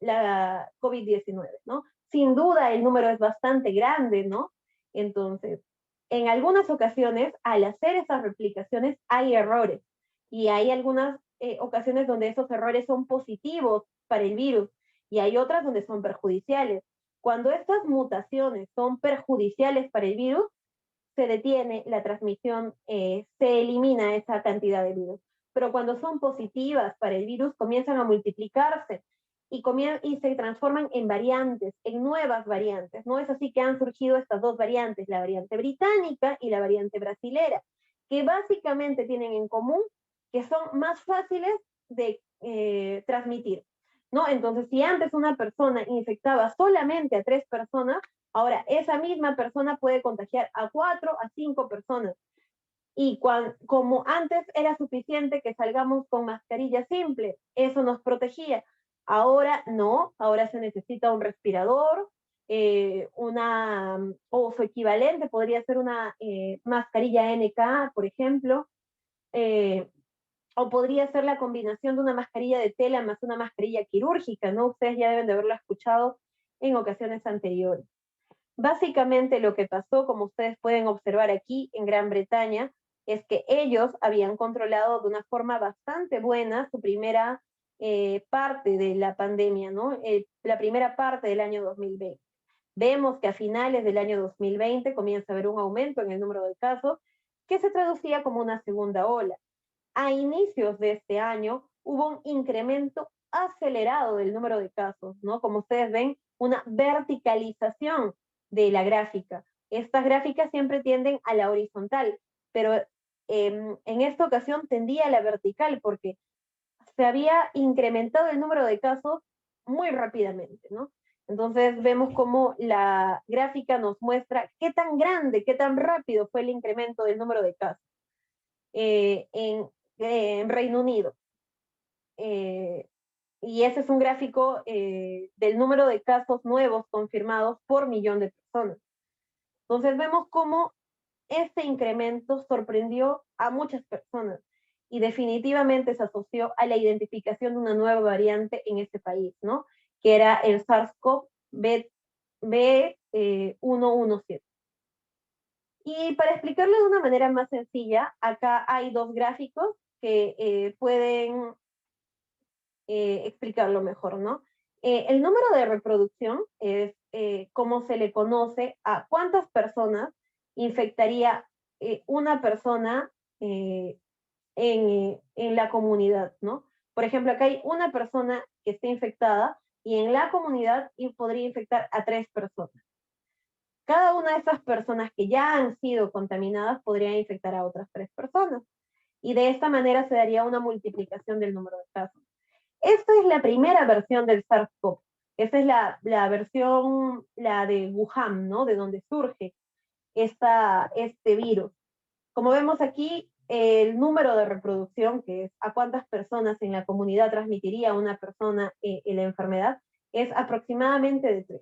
la COVID-19, ¿no? Sin duda el número es bastante grande, ¿no? Entonces, en algunas ocasiones, al hacer esas replicaciones, hay errores y hay algunas ocasiones donde esos errores son positivos para el virus y hay otras donde son perjudiciales. Cuando estas mutaciones son perjudiciales para el virus, se detiene la transmisión, se elimina esa cantidad de virus. Pero cuando son positivas para el virus, comienzan a multiplicarse y se transforman en variantes, en nuevas variantes. No es así que han surgido estas dos variantes, la variante británica y la variante brasilera, que básicamente tienen en común que son más fáciles de transmitir, ¿no? Entonces, si antes una persona infectaba solamente a 3 personas, ahora esa misma persona puede contagiar a 4, a 5 personas. Y como antes era suficiente que salgamos con mascarilla simple, eso nos protegía. Ahora no, ahora se necesita un respirador, o su equivalente podría ser una mascarilla NK, por ejemplo, eh, o podría ser la combinación de una mascarilla de tela más una mascarilla quirúrgica, ¿no? Ustedes ya deben de haberlo escuchado en ocasiones anteriores. Básicamente lo que pasó, como ustedes pueden observar aquí en Gran Bretaña, es que ellos habían controlado de una forma bastante buena su primera parte de la pandemia, ¿no? La primera parte del año 2020. Vemos que a finales del año 2020 comienza a haber un aumento en el número de casos que se traducía como una segunda ola. A inicios de este año hubo un incremento acelerado del número de casos, ¿no? Como ustedes ven, una verticalización de la gráfica. Estas gráficas siempre tienden a la horizontal, pero en esta ocasión tendía a la vertical porque se había incrementado el número de casos muy rápidamente, ¿no? Entonces vemos cómo la gráfica nos muestra qué tan grande, qué tan rápido fue el incremento del número de casos en Reino Unido. Y ese es un gráfico del número de casos nuevos confirmados por millón de personas. Entonces vemos cómo este incremento sorprendió a muchas personas y definitivamente se asoció a la identificación de una nueva variante en este país, ¿no? Que era el SARS-CoV-2 B117. Y para explicarlo de una manera más sencilla, acá hay dos gráficos que pueden explicarlo mejor, ¿no? El número de reproducción es cómo se le conoce a cuántas personas infectaría una persona en la comunidad, ¿no? Por ejemplo, acá hay una persona que está infectada y en la comunidad podría infectar a 3 personas. Cada una de esas personas que ya han sido contaminadas podría infectar a otras 3 personas. Y de esta manera se daría una multiplicación del número de casos. Esta es la primera versión del SARS-CoV. Esa es la versión, la de Wuhan, ¿no? De donde surge este virus. Como vemos aquí, el número de reproducción, que es a cuántas personas en la comunidad transmitiría una persona la enfermedad, es aproximadamente de 3.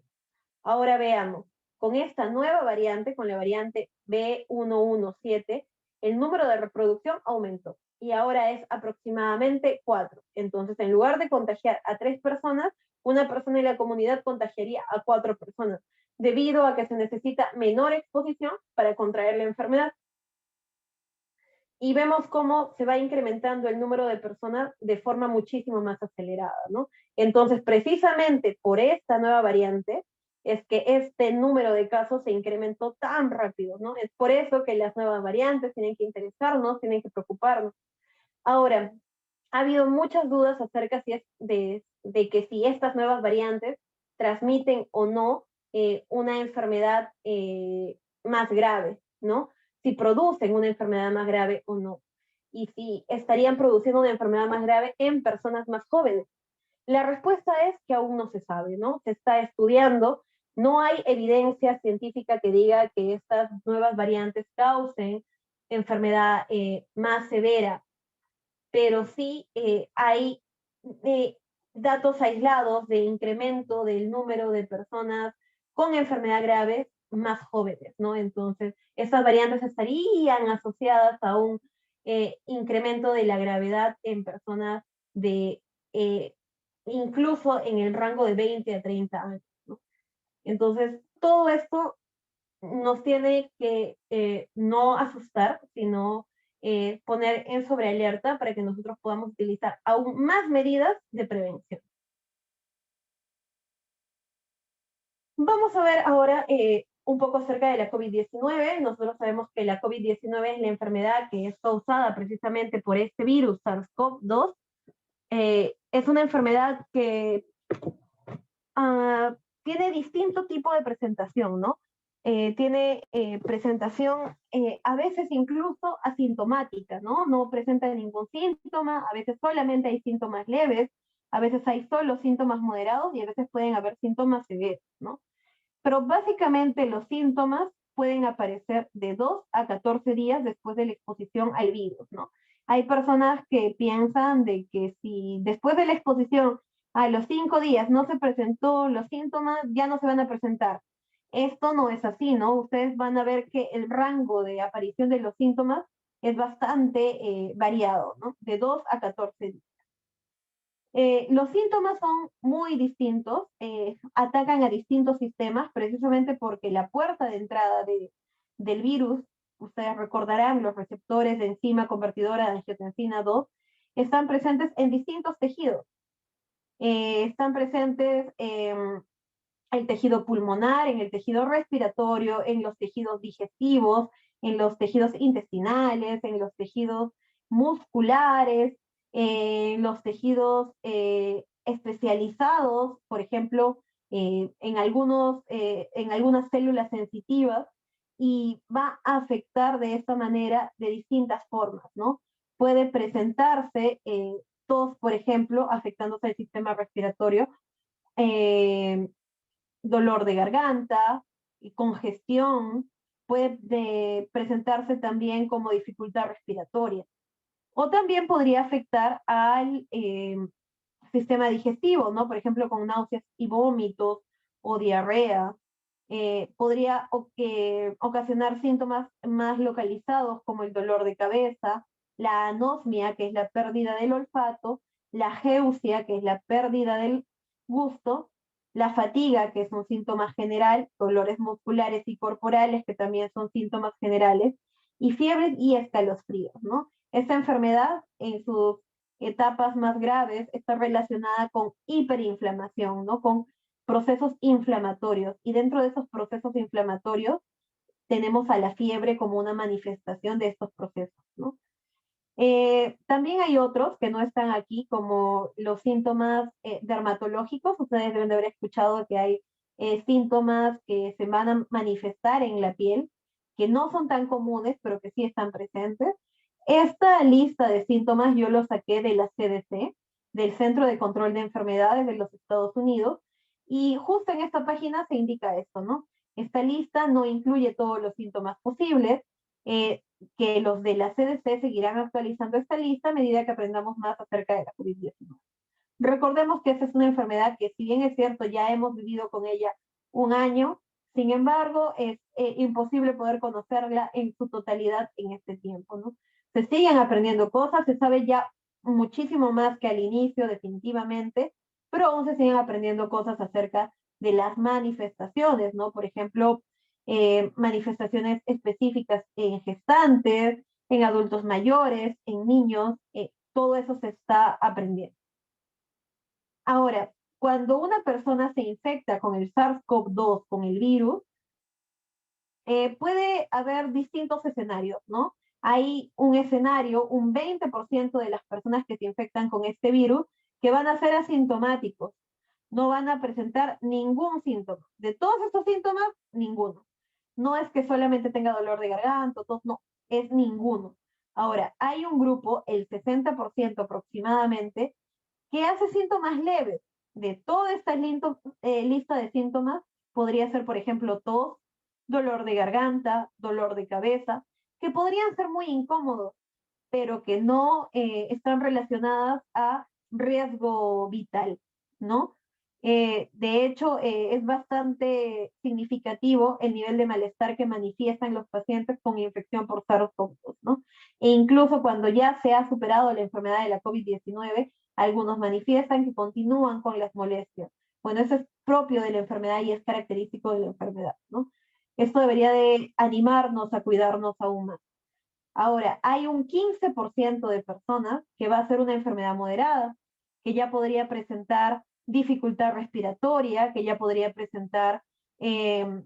Ahora veamos, con esta nueva variante, con la variante B117, el número de reproducción aumentó y ahora es aproximadamente 4. Entonces, en lugar de contagiar a 3 personas, una persona en la comunidad contagiaría a 4 personas, debido a que se necesita menor exposición para contraer la enfermedad. Y vemos cómo se va incrementando el número de personas de forma muchísimo más acelerada, ¿no? Entonces, precisamente por esta nueva variante, es que este número de casos se incrementó tan rápido, ¿no? Es por eso que las nuevas variantes tienen que interesarnos, tienen que preocuparnos. Ahora, ha habido muchas dudas acerca de que si estas nuevas variantes transmiten o no una enfermedad más grave, ¿no? Si producen una enfermedad más grave o no. Y si estarían produciendo una enfermedad más grave en personas más jóvenes. La respuesta es que aún no se sabe, ¿no? Se está estudiando, no hay evidencia científica que diga que estas nuevas variantes causen enfermedad más severa, pero sí hay eh, datos aislados de incremento del número de personas con enfermedad grave más jóvenes, ¿no? Entonces, estas variantes estarían asociadas a un incremento de la gravedad en personas de eh, incluso en el rango de 20 a 30 años, ¿no? Entonces, todo esto nos tiene que no asustar, sino poner en sobrealerta para que nosotros podamos utilizar aún más medidas de prevención. Vamos a ver ahora un poco acerca de la COVID-19. Nosotros sabemos que la COVID-19 es la enfermedad que es causada precisamente por este virus SARS-CoV-2. Es una enfermedad que tiene distinto tipo de presentación, ¿no? Tiene presentación a veces incluso asintomática, ¿no? No presenta ningún síntoma, a veces solamente hay síntomas leves, a veces hay solo síntomas moderados y a veces pueden haber síntomas severos, ¿no? Pero básicamente los síntomas pueden aparecer de 2 a 14 días después de la exposición al virus, ¿no? Hay personas que piensan de que si después de la exposición a los 5 días no se presentó los síntomas, ya no se van a presentar. Esto no es así, ¿no? Ustedes van a ver que el rango de aparición de los síntomas es bastante variado, ¿no? De 2 a 14 días. Los síntomas son muy distintos, atacan a distintos sistemas, precisamente porque la puerta de entrada del virus, ustedes recordarán, los receptores de enzima convertidora de angiotensina 2, están presentes en distintos tejidos. Están presentes en el tejido pulmonar, en el tejido respiratorio, en los tejidos digestivos, en los tejidos intestinales, en los tejidos musculares, los tejidos especializados, por ejemplo, en algunas células sensitivas, y va a afectar de esta manera de distintas formas, ¿no? Puede presentarse tos, por ejemplo, afectándose el sistema respiratorio, eh, dolor de garganta, congestión, puede presentarse también como dificultad respiratoria. O también podría afectar al sistema digestivo, ¿no? Por ejemplo, con náuseas y vómitos o diarrea. Podría ocasionar síntomas más localizados como el dolor de cabeza, la anosmia, que es la pérdida del olfato, la geusia, que es la pérdida del gusto, la fatiga, que es un síntoma general, dolores musculares y corporales, que también son síntomas generales, y fiebres y escalofríos, ¿no? Esta enfermedad, en sus etapas más graves, está relacionada con hiperinflamación, ¿no? Con procesos inflamatorios. Y dentro de esos procesos inflamatorios tenemos a la fiebre como una manifestación de estos procesos, ¿no? También hay otros que no están aquí, como los síntomas dermatológicos. Ustedes deben de haber escuchado que hay síntomas que se van a manifestar en la piel, que no son tan comunes, pero que sí están presentes. Esta lista de síntomas yo lo saqué de la CDC, del Centro de Control de Enfermedades de los Estados Unidos, y justo en esta página se indica esto, ¿no? Esta lista no incluye todos los síntomas posibles, que los de la CDC seguirán actualizando esta lista a medida que aprendamos más acerca de la COVID-19. Recordemos que esta es una enfermedad que, si bien es cierto, ya hemos vivido con ella un año, Sin embargo, es imposible poder conocerla en su totalidad en este tiempo, ¿no? Se siguen aprendiendo cosas, se sabe ya muchísimo más que al inicio, definitivamente, pero aún se siguen aprendiendo cosas acerca de las manifestaciones, ¿no? Por ejemplo, manifestaciones específicas en gestantes, en adultos mayores, en niños, todo eso se está aprendiendo. Ahora, cuando una persona se infecta con el SARS-CoV-2, con el virus, puede haber distintos escenarios, ¿no? Hay un escenario, un 20% de las personas que se infectan con este virus que van a ser asintomáticos, no van a presentar ningún síntoma. De todos estos síntomas, ninguno. No es que solamente tenga dolor de garganta, tos, no, es ninguno. Ahora, hay un grupo, el 60% aproximadamente, que hace síntomas leves. De toda esta lista de síntomas, podría ser, por ejemplo, tos, dolor de garganta, dolor de cabeza, que podrían ser muy incómodos, pero que no están relacionadas a riesgo vital, ¿no? De hecho, es bastante significativo el nivel de malestar que manifiestan los pacientes con infección por SARS-CoV-2, ¿no? E incluso cuando ya se ha superado la enfermedad de la COVID-19, algunos manifiestan que continúan con las molestias. Bueno, eso es propio de la enfermedad y es característico de la enfermedad, ¿no? Esto debería de animarnos a cuidarnos aún más. Ahora, hay un 15% de personas que va a ser una enfermedad moderada, que ya podría presentar dificultad respiratoria, que ya podría presentar eh,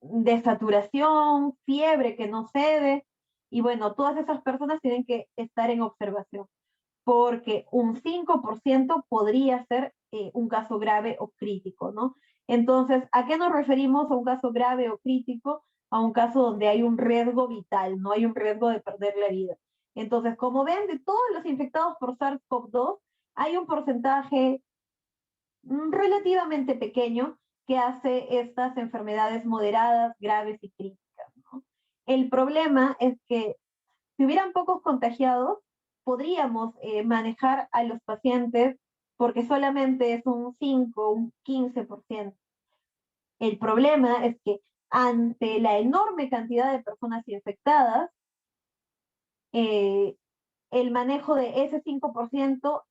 desaturación, fiebre que no cede, y bueno, todas esas personas tienen que estar en observación, porque un 5% podría ser un caso grave o crítico, ¿no? Entonces, ¿a qué nos referimos a un caso grave o crítico? A un caso donde hay un riesgo vital, no hay un riesgo de perder la vida. Entonces, como ven, de todos los infectados por SARS-CoV-2, hay un porcentaje relativamente pequeño que hace estas enfermedades moderadas, graves y críticas, ¿no? El problema es que si hubieran pocos contagiados, podríamos manejar a los pacientes porque solamente es un 5, un 15%. El problema es que ante la enorme cantidad de personas infectadas, eh, el manejo de ese 5%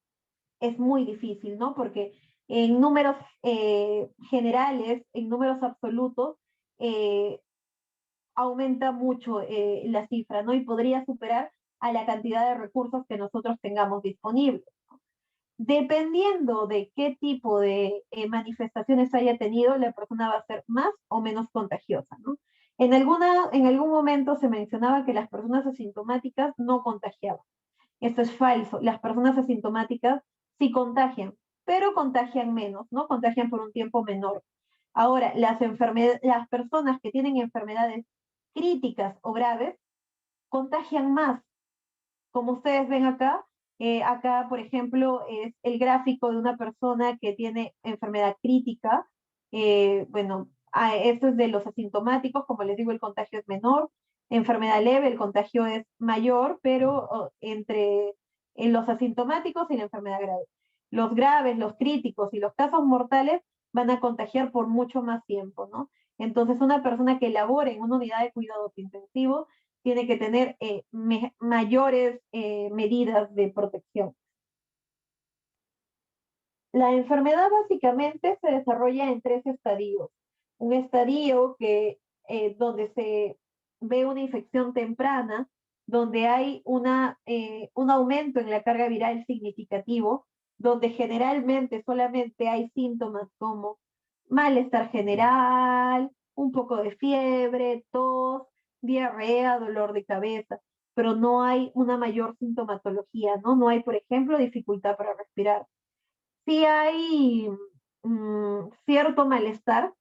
es muy difícil, ¿no? Porque en números generales, en números absolutos, eh, aumenta mucho la cifra, ¿no? Y podría superar a la cantidad de recursos que nosotros tengamos disponibles. Dependiendo de qué tipo de manifestaciones haya tenido, la persona va a ser más o menos contagiosa, ¿no? En algún momento se mencionaba que las personas asintomáticas no contagiaban. Esto es falso. Las personas asintomáticas sí contagian, pero contagian menos, ¿no? Contagian por un tiempo menor. Ahora, las personas que tienen enfermedades críticas o graves contagian más. Como ustedes ven acá, acá, por ejemplo, es el gráfico de una persona que tiene enfermedad crítica. Bueno, esto es de los asintomáticos, como les digo, el contagio es menor. Enfermedad leve, el contagio es mayor, pero entre en los asintomáticos y la enfermedad grave. Los graves, los críticos y los casos mortales van a contagiar por mucho más tiempo, ¿no? Entonces, una persona que labore en una unidad de cuidados intensivos tiene que tener mayores medidas de protección. La enfermedad básicamente se desarrolla en tres estadios. Un estadio donde se ve una infección temprana, donde hay un aumento en la carga viral significativo, donde generalmente solamente hay síntomas como malestar general, un poco de fiebre, tos, diarrea, dolor de cabeza, pero no hay una mayor sintomatología, ¿no? No hay, por ejemplo, dificultad para respirar. Sí hay cierto malestar,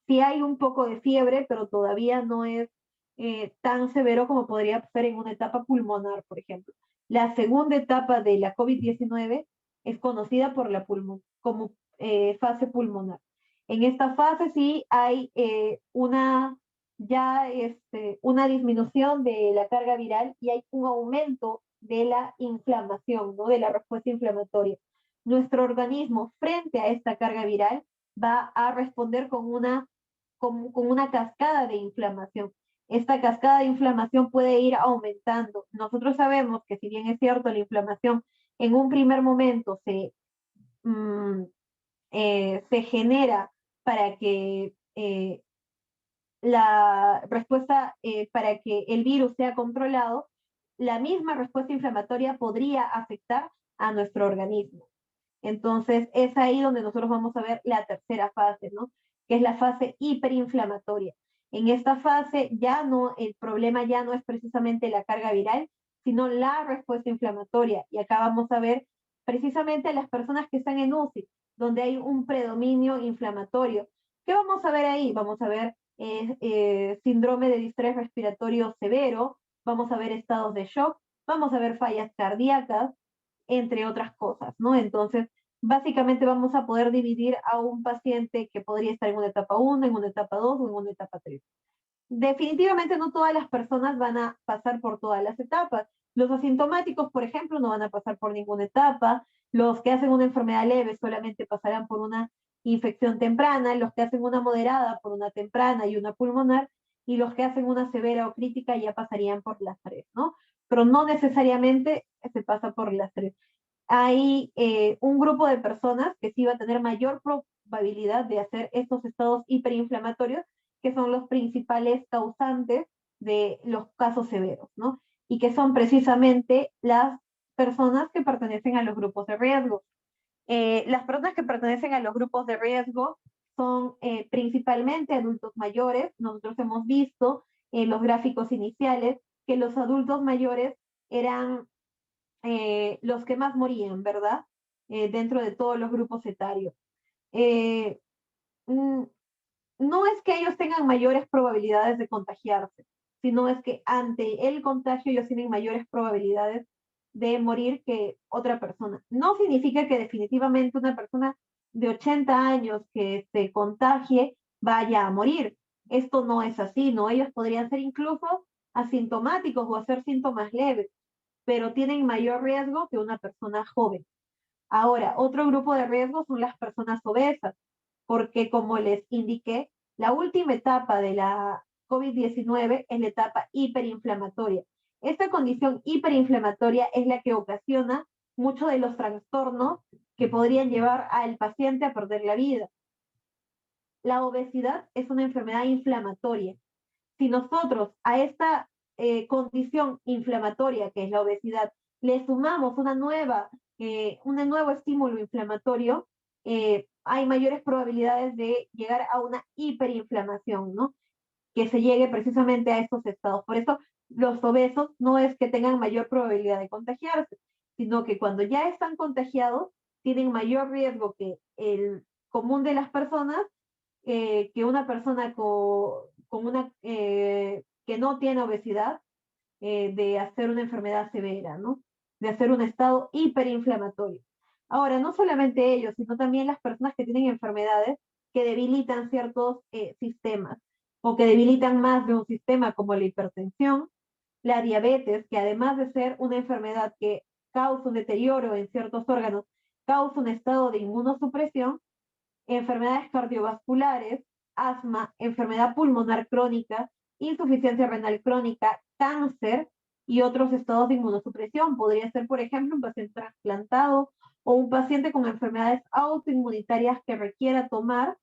sí hay un poco de fiebre, pero todavía no es tan severo como podría ser en una etapa pulmonar, por ejemplo. La segunda etapa de la COVID-19 es conocida por como fase pulmonar. En esta fase sí hay una disminución de la carga viral y hay un aumento de la inflamación, ¿no? De la respuesta inflamatoria. Nuestro organismo frente a esta carga viral va a responder con una con una cascada de inflamación. Esta cascada de inflamación puede ir aumentando. Nosotros sabemos que si bien es cierto, la inflamación en un primer momento mm, se genera para que la respuesta, para que el virus sea controlado, la misma respuesta inflamatoria podría afectar a nuestro organismo. Entonces, es ahí donde nosotros vamos a ver la tercera fase, ¿no? Que es la fase hiperinflamatoria. En esta fase ya no, el problema ya no es precisamente la carga viral, sino la respuesta inflamatoria. Y acá vamos a ver precisamente a las personas que están en UCI, donde hay un predominio inflamatorio. ¿Qué vamos a ver ahí? Vamos a ver síndrome de distrés respiratorio severo, vamos a ver estados de shock, vamos a ver fallas cardíacas, entre otras cosas, ¿no? Entonces, básicamente vamos a poder dividir a un paciente que podría estar en una etapa 1, en una etapa 2 o en una etapa 3. Definitivamente no todas las personas van a pasar por todas las etapas. Los asintomáticos, por ejemplo, no van a pasar por ninguna etapa. Los que hacen una enfermedad leve solamente pasarán por una infección temprana. Los que hacen una moderada por una temprana y una pulmonar. Y los que hacen una severa o crítica ya pasarían por las tres, ¿no? Pero no necesariamente se pasa por las tres. Hay un grupo de personas que sí va a tener mayor probabilidad de hacer estos estados hiperinflamatorios, que son los principales causantes de los casos severos, ¿no? Y que son precisamente las personas que pertenecen a los grupos de riesgo. Las personas que pertenecen a los grupos de riesgo son principalmente adultos mayores. Nosotros hemos visto en los gráficos iniciales que los adultos mayores eran los que más morían, ¿verdad? Dentro de todos los grupos etarios. Eh, mm, no es que ellos tengan mayores probabilidades de contagiarse, sino es que ante el contagio ellos tienen mayores probabilidades de morir que otra persona. No significa que definitivamente una persona de 80 años que se contagie vaya a morir. Esto no es así, ¿no? Ellos podrían ser incluso asintomáticos o hacer síntomas leves, pero tienen mayor riesgo que una persona joven. Ahora, otro grupo de riesgo son las personas obesas, porque como les indiqué, la última etapa de la COVID-19 es la etapa hiperinflamatoria. Esta condición hiperinflamatoria es la que ocasiona muchos de los trastornos que podrían llevar al paciente a perder la vida. La obesidad es una enfermedad inflamatoria. Si nosotros a esta condición inflamatoria, que es la obesidad, le sumamos un nuevo estímulo inflamatorio, hay mayores probabilidades de llegar a una hiperinflamación, ¿no? Que se llegue precisamente a estos estados. Por eso los obesos no es que tengan mayor probabilidad de contagiarse, sino que cuando ya están contagiados, tienen mayor riesgo que el común de las personas, que una persona con una, que no tiene obesidad, de hacer una enfermedad severa, ¿no? De hacer un estado hiperinflamatorio. Ahora, no solamente ellos, sino también las personas que tienen enfermedades que debilitan ciertos sistemas o que debilitan más de un sistema, como la hipertensión, la diabetes, que además de ser una enfermedad que causa un deterioro en ciertos órganos, causa un estado de inmunosupresión, enfermedades cardiovasculares, asma, enfermedad pulmonar crónica, insuficiencia renal crónica, cáncer y otros estados de inmunosupresión. Podría ser, por ejemplo, un paciente trasplantado o un paciente con enfermedades autoinmunitarias que requiera tomar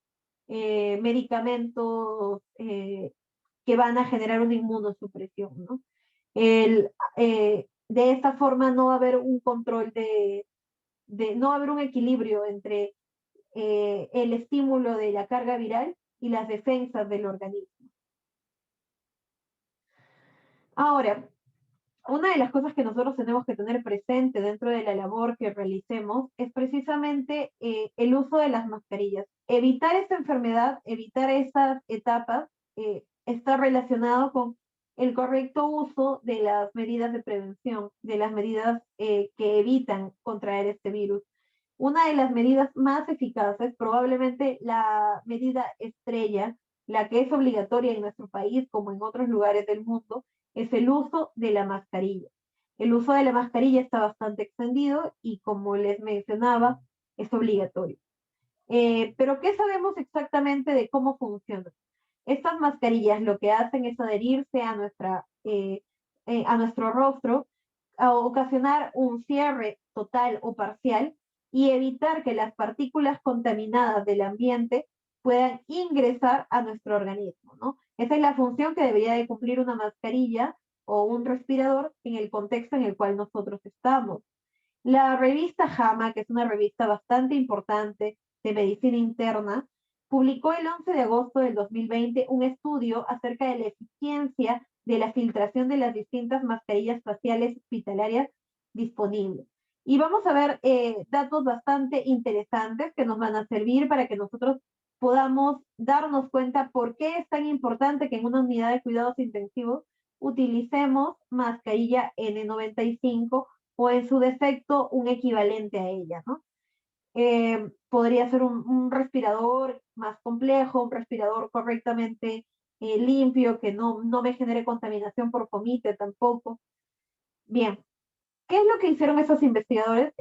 medicamentos que van a generar una inmunosupresión, ¿no? De esta forma no va a haber un control no va a haber un equilibrio entre el estímulo de la carga viral y las defensas del organismo. Ahora, una de las cosas que nosotros tenemos que tener presente dentro de la labor que realicemos es precisamente el uso de las mascarillas. Evitar esta enfermedad, evitar estas etapas, está relacionado con el correcto uso de las medidas de prevención, de las medidas que evitan contraer este virus. Una de las medidas más eficaces, probablemente la medida estrella, la que es obligatoria en nuestro país como en otros lugares del mundo, es el uso de la mascarilla. El uso de la mascarilla está bastante extendido y, como les mencionaba, es obligatorio. Pero ¿qué sabemos exactamente de cómo funciona? Estas mascarillas lo que hacen es adherirse a nuestro rostro, a ocasionar un cierre total o parcial y evitar que las partículas contaminadas del ambiente puedan ingresar a nuestro organismo, ¿no? Esa es la función que debería de cumplir una mascarilla o un respirador en el contexto en el cual nosotros estamos. La revista JAMA, que es una revista bastante importante de medicina interna, publicó el 11 de agosto del 2020 un estudio acerca de la eficiencia de la filtración de las distintas mascarillas faciales hospitalarias disponibles. Y vamos a ver datos bastante interesantes que nos van a servir para que nosotros podamos darnos cuenta por qué es tan importante que en una unidad de cuidados intensivos utilicemos mascarilla N95 o en su defecto un equivalente a ella, ¿no? Podría ser un respirador más complejo, un respirador correctamente limpio, que no me genere contaminación por fomite tampoco. Bien, ¿qué es lo que hicieron esos investigadores?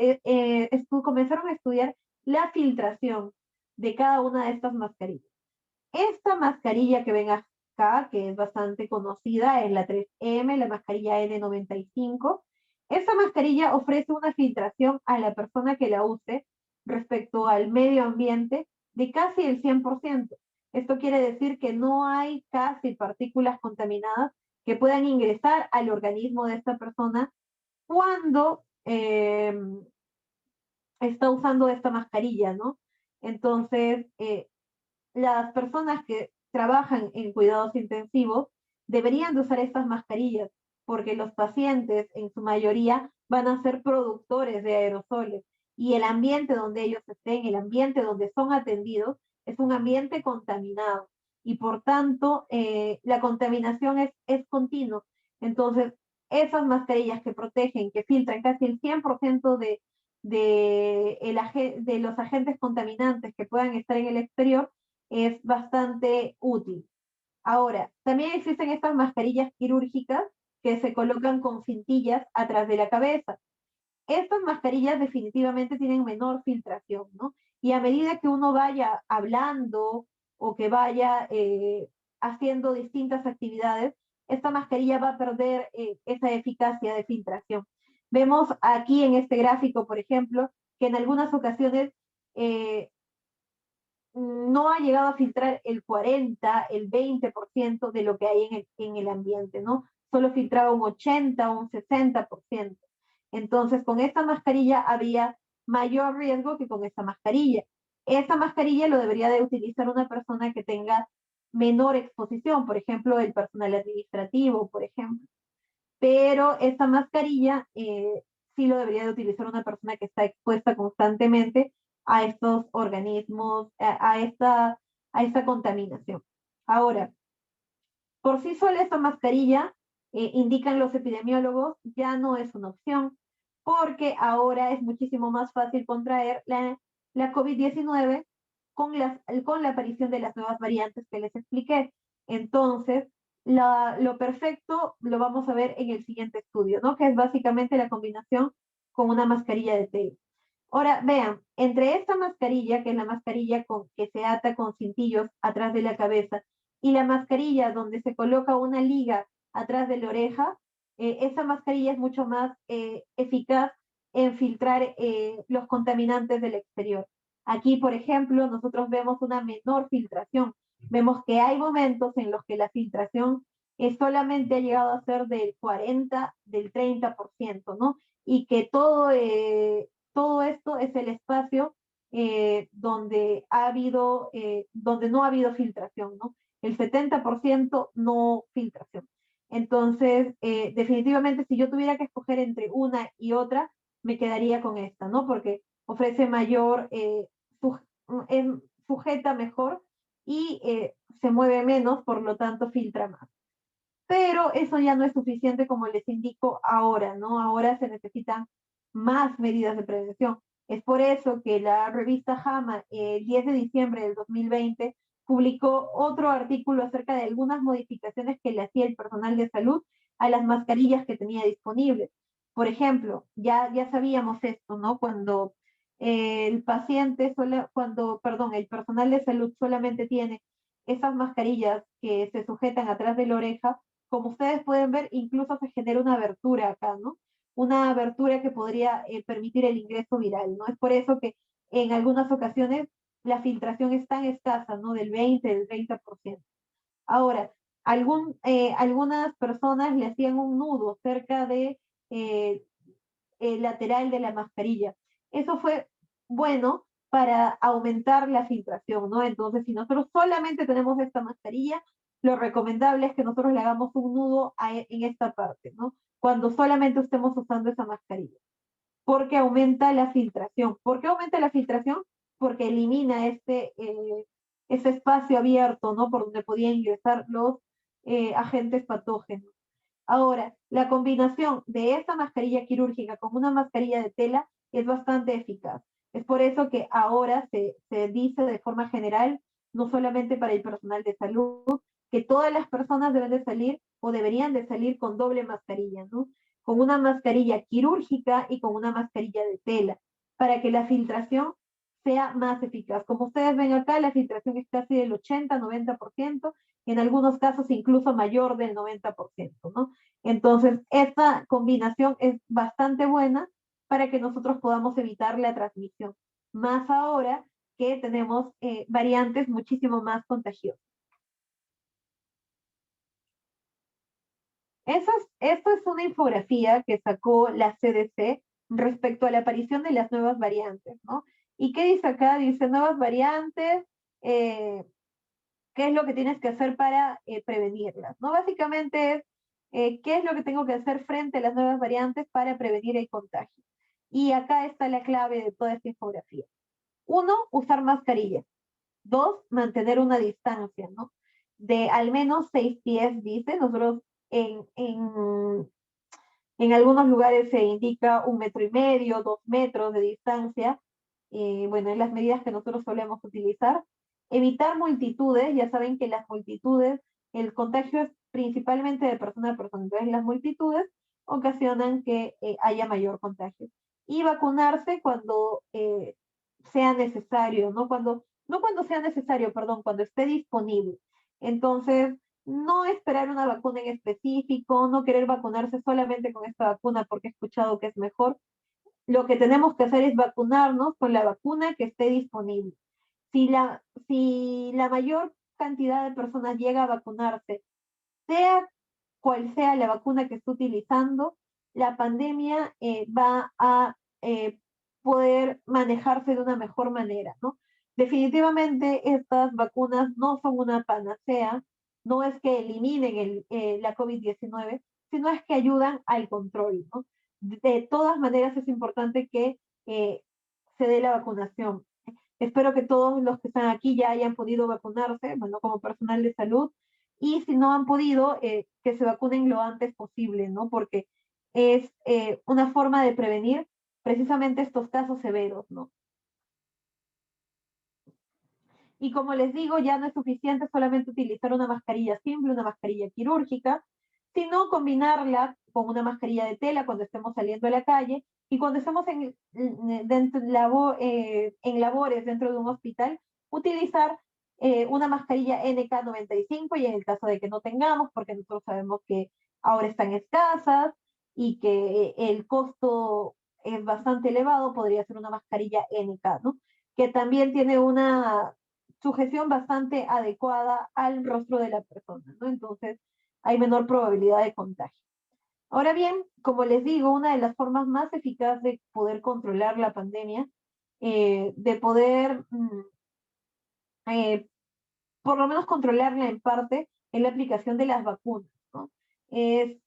Comenzaron a estudiar la filtración de cada una de estas mascarillas. Esta mascarilla que ven acá, que es bastante conocida, es la 3M, la mascarilla N95. Esta mascarilla ofrece una filtración a la persona que la use respecto al medio ambiente de casi el 100%. Esto quiere decir que no hay casi partículas contaminadas que puedan ingresar al organismo de esta persona cuando está usando esta mascarilla, ¿no? Entonces, las personas que trabajan en cuidados intensivos deberían de usar estas mascarillas porque los pacientes en su mayoría van a ser productores de aerosoles y el ambiente donde ellos estén, el ambiente donde son atendidos, es un ambiente contaminado y por tanto la contaminación es continua. Entonces, esas mascarillas que protegen, que filtran casi el 100% de los agentes contaminantes que puedan estar en el exterior, es bastante útil. Ahora, también existen estas mascarillas quirúrgicas que se colocan con cintillas atrás de la cabeza. Estas mascarillas definitivamente tienen menor filtración, ¿no? Y a medida que uno vaya hablando o que vaya haciendo distintas actividades, esta mascarilla va a perder esa eficacia de filtración. Vemos aquí en este gráfico, por ejemplo, que en algunas ocasiones no ha llegado a filtrar el 40, el 20% de lo que hay en el ambiente, ¿no? Solo filtraba un 80 o un 60%. Entonces, con esta mascarilla había mayor riesgo que con esta mascarilla. Esta mascarilla lo debería de utilizar una persona que tenga menor exposición, por ejemplo, el personal administrativo, por ejemplo. Pero esta mascarilla sí lo debería de utilizar una persona que está expuesta constantemente a estos organismos, a esta contaminación. Ahora, por sí sola esta mascarilla, indican los epidemiólogos, ya no es una opción, porque ahora es muchísimo más fácil contraer la COVID-19 con la aparición de las nuevas variantes que les expliqué. Entonces, lo perfecto lo vamos a ver en el siguiente estudio, ¿no? Que es básicamente la combinación con una mascarilla de tela. Ahora, vean, entre esta mascarilla, que es la mascarilla que se ata con cintillos atrás de la cabeza, y la mascarilla donde se coloca una liga atrás de la oreja, esa mascarilla es mucho más eficaz en filtrar los contaminantes del exterior. Aquí, por ejemplo, nosotros vemos una menor filtración. Vemos que hay momentos en los que la filtración solamente ha llegado a ser del 40, del 30%, ¿no? Y que todo esto es el espacio donde no ha habido filtración, ¿no? El 70% no filtración. Entonces, definitivamente, si yo tuviera que escoger entre una y otra, me quedaría con esta, ¿no? Porque ofrece mayor, su, es, sujeta mejor y se mueve menos, por lo tanto filtra más. Pero eso ya no es suficiente, como les indico ahora, ¿no? Ahora se necesitan más medidas de prevención. Es por eso que la revista JAMA, el 10 de diciembre del 2020, publicó otro artículo acerca de algunas modificaciones que le hacía el personal de salud a las mascarillas que tenía disponibles. Por ejemplo, ya sabíamos esto, ¿no? Cuando el personal de salud solamente tiene esas mascarillas que se sujetan atrás de la oreja, como ustedes pueden ver, incluso se genera una abertura acá, ¿no? Una abertura que podría permitir el ingreso viral, ¿no? Es por eso que en algunas ocasiones la filtración es tan escasa, ¿no? Del 20, del 30%. Ahora, algunas personas le hacían un nudo cerca de eh, el lateral de la mascarilla. Eso fue bueno para aumentar la filtración, ¿no? Entonces, si nosotros solamente tenemos esta mascarilla, lo recomendable es que nosotros le hagamos un nudo en esta parte, ¿no? Cuando solamente estemos usando esa mascarilla, porque aumenta la filtración. ¿Por qué aumenta la filtración? Porque elimina ese espacio abierto, ¿no? Por donde podían ingresar los agentes patógenos. Ahora, la combinación de esta mascarilla quirúrgica con una mascarilla de tela es bastante eficaz. Es por eso que ahora se dice de forma general, no solamente para el personal de salud, que todas las personas deben de salir o deberían de salir con doble mascarilla, ¿no? Con una mascarilla quirúrgica y con una mascarilla de tela, para que la filtración sea más eficaz. Como ustedes ven acá, la filtración es casi del 80-90%, en algunos casos incluso mayor del 90%, ¿no? Entonces, esta combinación es bastante buena para que nosotros podamos evitar la transmisión, más ahora que tenemos variantes muchísimo más contagiosas. Esto es una infografía que sacó la CDC respecto a la aparición de las nuevas variantes, ¿no? ¿Y qué dice acá? Dice nuevas variantes, eh, ¿qué es lo que tienes que hacer para prevenirlas? ¿No? Básicamente es qué es lo que tengo que hacer frente a las nuevas variantes para prevenir el contagio. Y acá está la clave de toda esta infografía. 1, usar mascarilla. 2, mantener una distancia, ¿no? De al menos 6 pies, dice. Nosotros en algunos lugares se indica 1,5 metros, 2 metros de distancia. Bueno, en las medidas que nosotros solemos utilizar. Evitar multitudes, ya saben que las multitudes, el contagio es principalmente de persona a persona, entonces las multitudes ocasionan que haya mayor contagio. Y vacunarse cuando sea necesario, no cuando sea necesario, perdón, cuando esté disponible. Entonces, no esperar una vacuna en específico, no querer vacunarse solamente con esta vacuna porque he escuchado que es mejor. Lo que tenemos que hacer es vacunarnos con la vacuna que esté disponible. Si la mayor cantidad de personas llega a vacunarse, sea cual sea la vacuna que esté utilizando, la pandemia va a poder manejarse de una mejor manera, ¿no? Definitivamente estas vacunas no son una panacea, no es que eliminen la COVID-19, sino es que ayudan al control, ¿no? De todas maneras es importante que eh, se dé la vacunación. Espero que todos los que están aquí ya hayan podido vacunarse, bueno, como personal de salud, y si no han podido, que se vacunen lo antes posible, ¿no? Porque es una forma de prevenir precisamente estos casos severos, ¿no? Y como les digo, ya no es suficiente solamente utilizar una mascarilla simple, una mascarilla quirúrgica, sino combinarla con una mascarilla de tela cuando estemos saliendo a la calle y cuando estemos en labores dentro de un hospital, utilizar una mascarilla NK95 y en el caso de que no tengamos, porque nosotros sabemos que ahora están escasas y que el costo es bastante elevado, podría ser una mascarilla NK, ¿no? Que también tiene una sujeción bastante adecuada al rostro de la persona, ¿no? Entonces hay menor probabilidad de contagio. Ahora bien, como les digo, una de las formas más eficaces de poder controlar la pandemia, de poder eh, por lo menos controlarla en parte, es la aplicación de las vacunas, ¿no? Es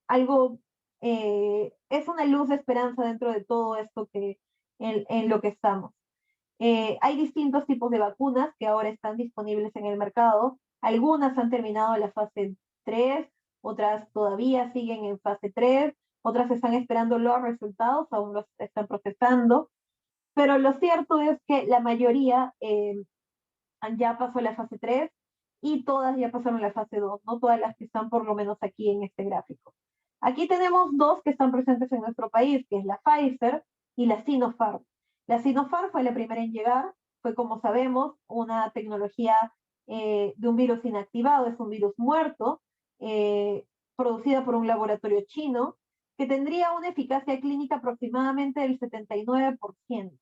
algo, es una luz de esperanza dentro de todo esto en lo que estamos. Hay distintos tipos de vacunas que ahora están disponibles en el mercado. Algunas han terminado la fase 3, otras todavía siguen en fase 3, otras están esperando los resultados, aún los están procesando. Pero lo cierto es que la mayoría ya pasó la fase 3 y todas ya pasaron la fase 2, no todas las que están por lo menos aquí en este gráfico. Aquí tenemos dos que están presentes en nuestro país, que es la Pfizer y la Sinopharm. La Sinopharm fue la primera en llegar, fue como sabemos una tecnología de un virus inactivado, es un virus muerto, producida por un laboratorio chino, que tendría una eficacia clínica aproximadamente del 79%.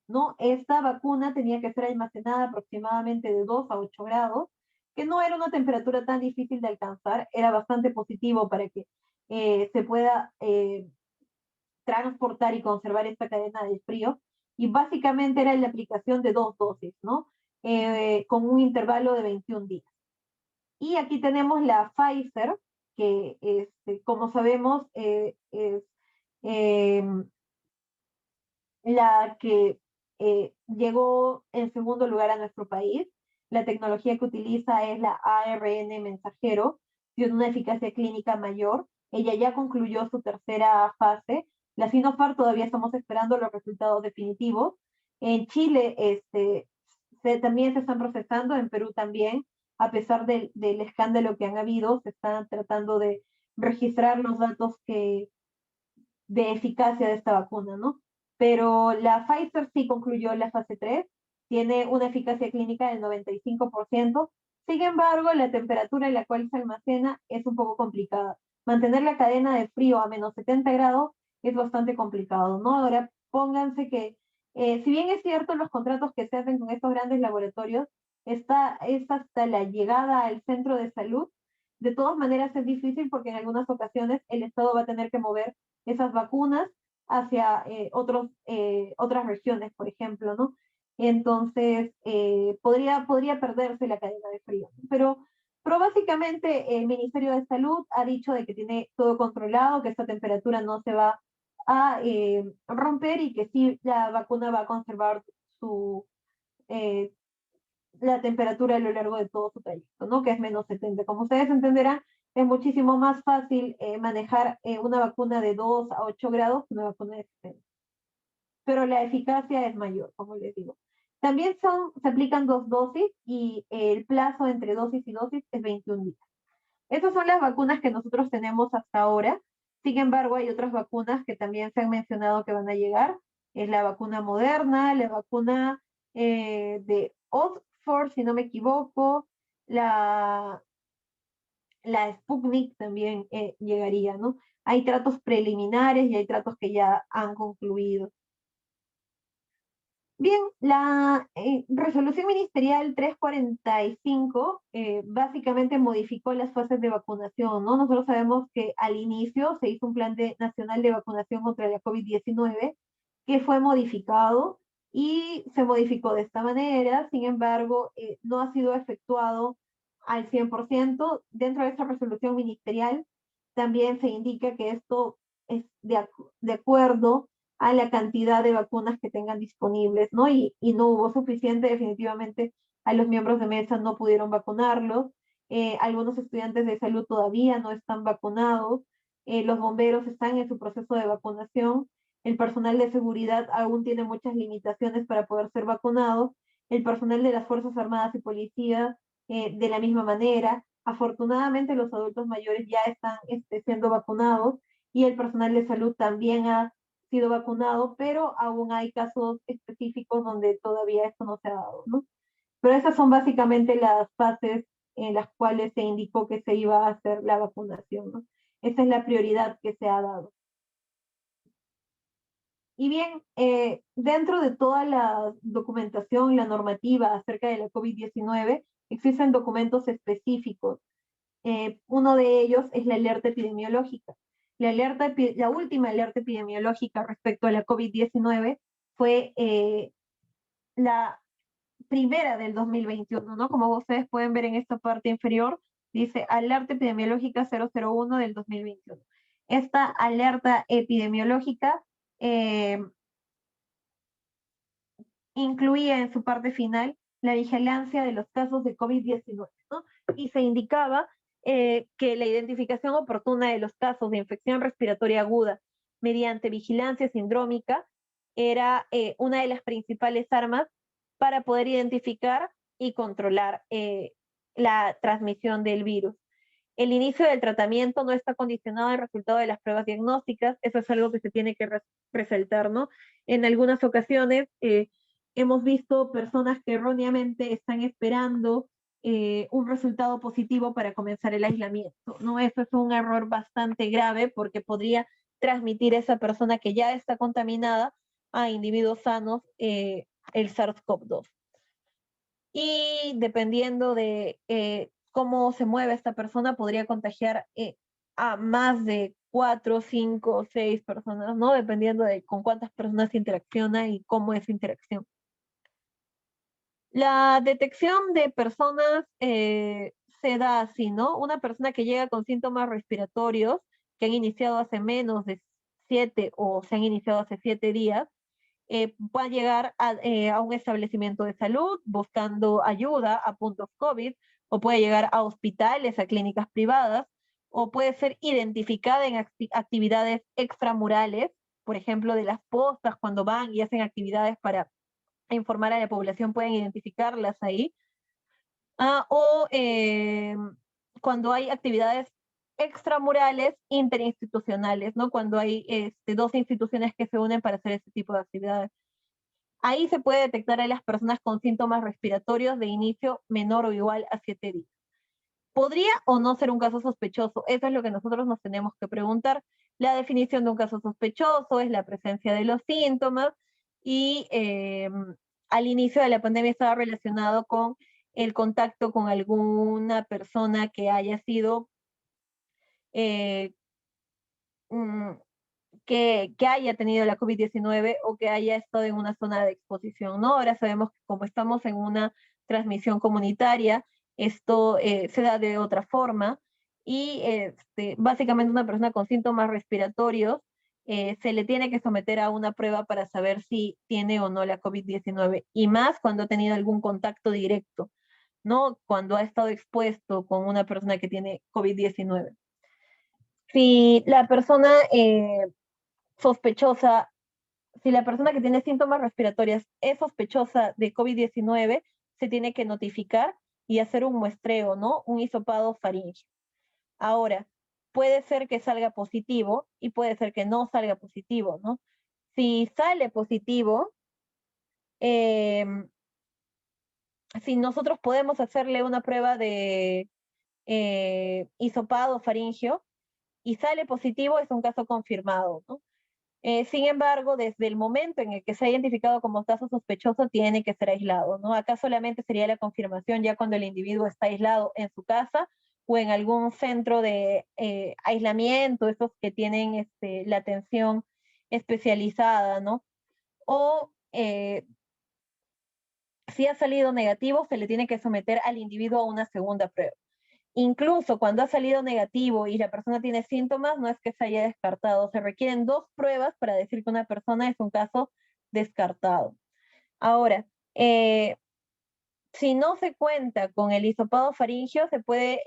¿No? Esta vacuna tenía que ser almacenada aproximadamente de 2 a 8 grados, que no era una temperatura tan difícil de alcanzar, era bastante positivo para que se pueda transportar y conservar esta cadena de frío, y básicamente era la aplicación de 2 dosis, ¿no? Con un intervalo de 21 días. Y aquí tenemos la Pfizer, que como sabemos es eh, la que llegó en segundo lugar a nuestro país. La tecnología que utiliza es la ARN mensajero, tiene una eficacia clínica mayor. Ella ya concluyó su tercera fase. La Sinopharm todavía estamos esperando los resultados definitivos. En Chile también se están procesando, en Perú también, a pesar del escándalo que han habido, se están tratando de registrar los datos de eficacia de esta vacuna, ¿no? Pero la Pfizer sí concluyó la fase 3, tiene una eficacia clínica del 95%. Sin embargo, la temperatura en la cual se almacena es un poco complicada. Mantener la cadena de frío a menos 70 grados es bastante complicado, ¿no? Ahora, pónganse que, si bien es cierto, los contratos que se hacen con estos grandes laboratorios es hasta la llegada al centro de salud, de todas maneras es difícil porque en algunas ocasiones el Estado va a tener que mover esas vacunas hacia otras regiones, por ejemplo, ¿no? Entonces, podría perderse la cadena de frío. Pero básicamente el Ministerio de Salud ha dicho de que tiene todo controlado, que esta temperatura no se va a romper y que sí la vacuna va a conservar su, eh, la temperatura a lo largo de todo su trayecto, ¿no? Que es menos 70. Como ustedes entenderán, es muchísimo más fácil manejar una vacuna de 2 a 8 grados que una vacuna de 70. Pero la eficacia es mayor, como les digo. También se aplican 2 dosis y el plazo entre dosis y dosis es 21 días. Esas son las vacunas que nosotros tenemos hasta ahora. Sin embargo, hay otras vacunas que también se han mencionado que van a llegar. Es la vacuna Moderna, la vacuna de Oxford, si no me equivoco, la, la Sputnik también llegaría, ¿no? Hay tratos preliminares y hay tratos que ya han concluido. Bien, la resolución ministerial 345 básicamente modificó las fases de vacunación, ¿no? Nosotros sabemos que al inicio se hizo un plan nacional de vacunación contra la COVID-19 que fue modificado y se modificó de esta manera. Sin embargo, no ha sido efectuado al 100%. Dentro de esta resolución ministerial también se indica que esto es de acuerdo a la cantidad de vacunas que tengan disponibles, ¿no? Y no hubo suficiente, definitivamente a los miembros de mesa no pudieron vacunarlos, algunos estudiantes de salud todavía no están vacunados, los bomberos están en su proceso de vacunación, el personal de seguridad aún tiene muchas limitaciones para poder ser vacunado, el personal de las Fuerzas Armadas y Policía de la misma manera. Afortunadamente los adultos mayores ya están siendo vacunados y el personal de salud también ha sido vacunado, pero aún hay casos específicos donde todavía esto no se ha dado, ¿no? Pero esas son básicamente las fases en las cuales se indicó que se iba a hacer la vacunación, ¿no? Esa es la prioridad que se ha dado. Y bien, dentro de toda la documentación, la normativa acerca de la COVID-19, existen documentos específicos. Uno de ellos es la alerta epidemiológica. La última alerta epidemiológica respecto a la COVID-19 fue la primera del 2021, ¿no? Como ustedes pueden ver en esta parte inferior, dice alerta epidemiológica 001 del 2021. Esta alerta epidemiológica incluía en su parte final la vigilancia de los casos de COVID-19, ¿no? Y se indicaba que la identificación oportuna de los casos de infección respiratoria aguda mediante vigilancia sindrómica era una de las principales armas para poder identificar y controlar la transmisión del virus. El inicio del tratamiento no está condicionado al resultado de las pruebas diagnósticas, eso es algo que se tiene que resaltar, ¿no? En algunas ocasiones hemos visto personas que erróneamente están esperando un resultado positivo para comenzar el aislamiento, ¿no? Eso es un error bastante grave porque podría transmitir a esa persona que ya está contaminada a individuos sanos el SARS-CoV-2. Y dependiendo de cómo se mueve esta persona, podría contagiar a más de 4, 5, 6 personas, ¿no? Dependiendo de con cuántas personas interacciona y cómo es interacción. La detección de personas se da así, ¿no? Una persona que llega con síntomas respiratorios que han iniciado hace menos de 7 o se han iniciado hace 7 días, va a llegar a un establecimiento de salud buscando ayuda a puntos COVID, o puede llegar a hospitales, a clínicas privadas, o puede ser identificada en actividades extramurales, por ejemplo, de las postas cuando van y hacen actividades para informar a la población, pueden identificarlas ahí. O cuando hay actividades extramurales interinstitucionales, ¿no? Cuando hay dos instituciones que se unen para hacer este tipo de actividades. Ahí se puede detectar a las personas con síntomas respiratorios de inicio menor o igual a 7 días. ¿Podría o no ser un caso sospechoso? Eso es lo que nosotros nos tenemos que preguntar. La definición de un caso sospechoso es la presencia de los síntomas y al inicio de la pandemia estaba relacionado con el contacto con alguna persona que haya sido eh, mm, que haya tenido la COVID-19 o que haya estado en una zona de exposición, ¿no? Ahora sabemos que como estamos en una transmisión comunitaria, esto se da de otra forma y básicamente una persona con síntomas respiratorios se le tiene que someter a una prueba para saber si tiene o no la COVID-19 y más cuando ha tenido algún contacto directo, ¿no? Cuando ha estado expuesto con una persona que tiene COVID-19. Si la persona sospechosa, si la persona que tiene síntomas respiratorios es sospechosa de COVID-19, se tiene que notificar y hacer un muestreo, ¿no? Un hisopado faríngeo. Ahora, puede ser que salga positivo y puede ser que no salga positivo, ¿no? Si sale positivo, eh, si nosotros podemos hacerle una prueba de hisopado faríngeo y sale positivo, es un caso confirmado, ¿no? Sin embargo, desde el momento en el que se ha identificado como caso sospechoso, tiene que ser aislado, ¿no? Acá solamente sería la confirmación ya cuando el individuo está aislado en su casa o en algún centro de aislamiento, esos que tienen la atención especializada, ¿no? O si ha salido negativo, se le tiene que someter al individuo a una segunda prueba. Incluso cuando ha salido negativo y la persona tiene síntomas, no es que se haya descartado. Se requieren 2 pruebas para decir que una persona es un caso descartado. Ahora, si no se cuenta con el hisopado faríngeo, se puede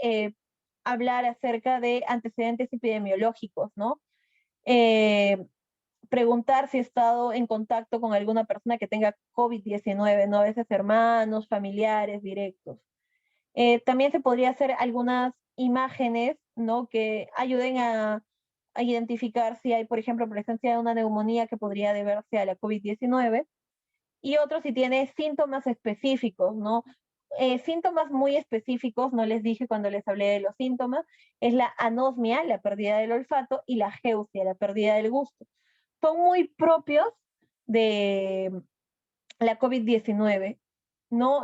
hablar acerca de antecedentes epidemiológicos, ¿no? Preguntar si ha estado en contacto con alguna persona que tenga COVID-19, ¿no? A veces hermanos, familiares, directos. También se podría hacer algunas imágenes, ¿no? Que ayuden a identificar si hay, por ejemplo, presencia de una neumonía que podría deberse a la COVID-19 y otro si tiene síntomas específicos, ¿no? Síntomas muy específicos, no les dije cuando les hablé de los síntomas, es la anosmia, la pérdida del olfato, y la geusia, la pérdida del gusto. Son muy propios de la COVID-19, ¿no?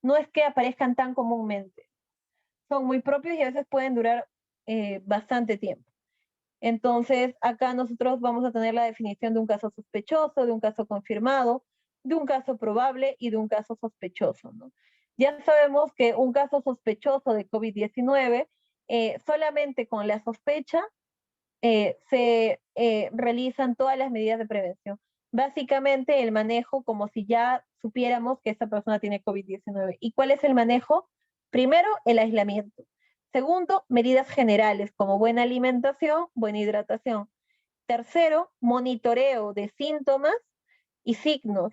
No es que aparezcan tan comúnmente, son muy propios y a veces pueden durar bastante tiempo. Entonces, acá nosotros vamos a tener la definición de un caso sospechoso, de un caso confirmado, de un caso probable y de un caso sospechoso, ¿no? Ya sabemos que un caso sospechoso de COVID-19, solamente con la sospecha se realizan todas las medidas de prevención. Básicamente el manejo como si ya supiéramos que esta persona tiene COVID-19. ¿Y cuál es el manejo? Primero, el aislamiento. Segundo, medidas generales como buena alimentación, buena hidratación. Tercero, monitoreo de síntomas y signos.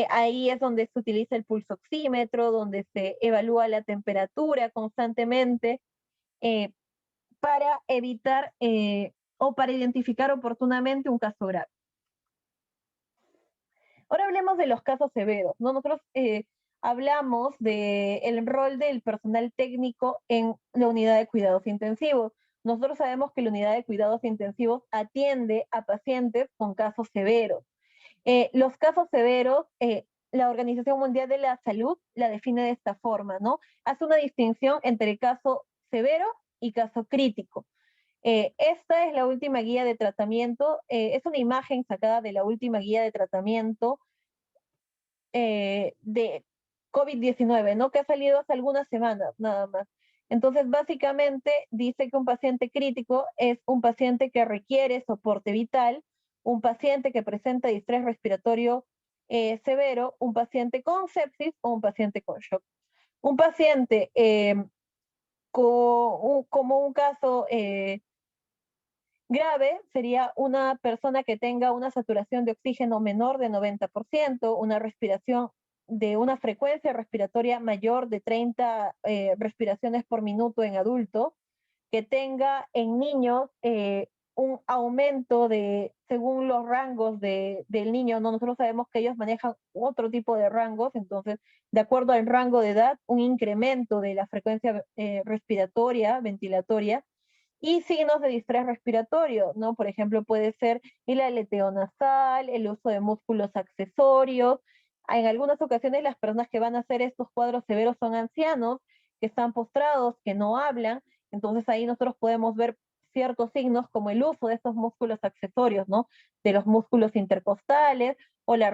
Ahí es donde se utiliza el pulsoxímetro, donde se evalúa la temperatura constantemente, eh, para evitar o para identificar oportunamente un caso grave. Ahora hablemos de los casos severos, ¿no? Nosotros hablamos del rol del personal técnico en la unidad de cuidados intensivos. Nosotros sabemos que la unidad de cuidados intensivos atiende a pacientes con casos severos. Los casos severos, la Organización Mundial de la Salud la define de esta forma, ¿no? Hace una distinción entre caso severo y caso crítico. Esta es la última guía de tratamiento, es una imagen sacada de la última guía de tratamiento de COVID-19, ¿no? Que ha salido hace algunas semanas nada más. Entonces, básicamente dice que un paciente crítico es un paciente que requiere soporte vital, un paciente que presenta distrés respiratorio severo, un paciente con sepsis o un paciente con shock. Un paciente como un caso grave sería una persona que tenga una saturación de oxígeno menor de 90%, una respiración de una frecuencia respiratoria mayor de 30 respiraciones por minuto en adulto, que tenga en niños un aumento de, según los rangos del niño, ¿no? Nosotros sabemos que ellos manejan otro tipo de rangos, entonces, de acuerdo al rango de edad, un incremento de la frecuencia respiratoria, ventilatoria, y signos de distrés respiratorio, ¿no? Por ejemplo, puede ser el aleteo nasal, el uso de músculos accesorios. En algunas ocasiones las personas que van a hacer estos cuadros severos son ancianos, que están postrados, que no hablan, entonces ahí nosotros podemos ver ciertos signos como el uso de estos músculos accesorios, ¿no? De los músculos intercostales o la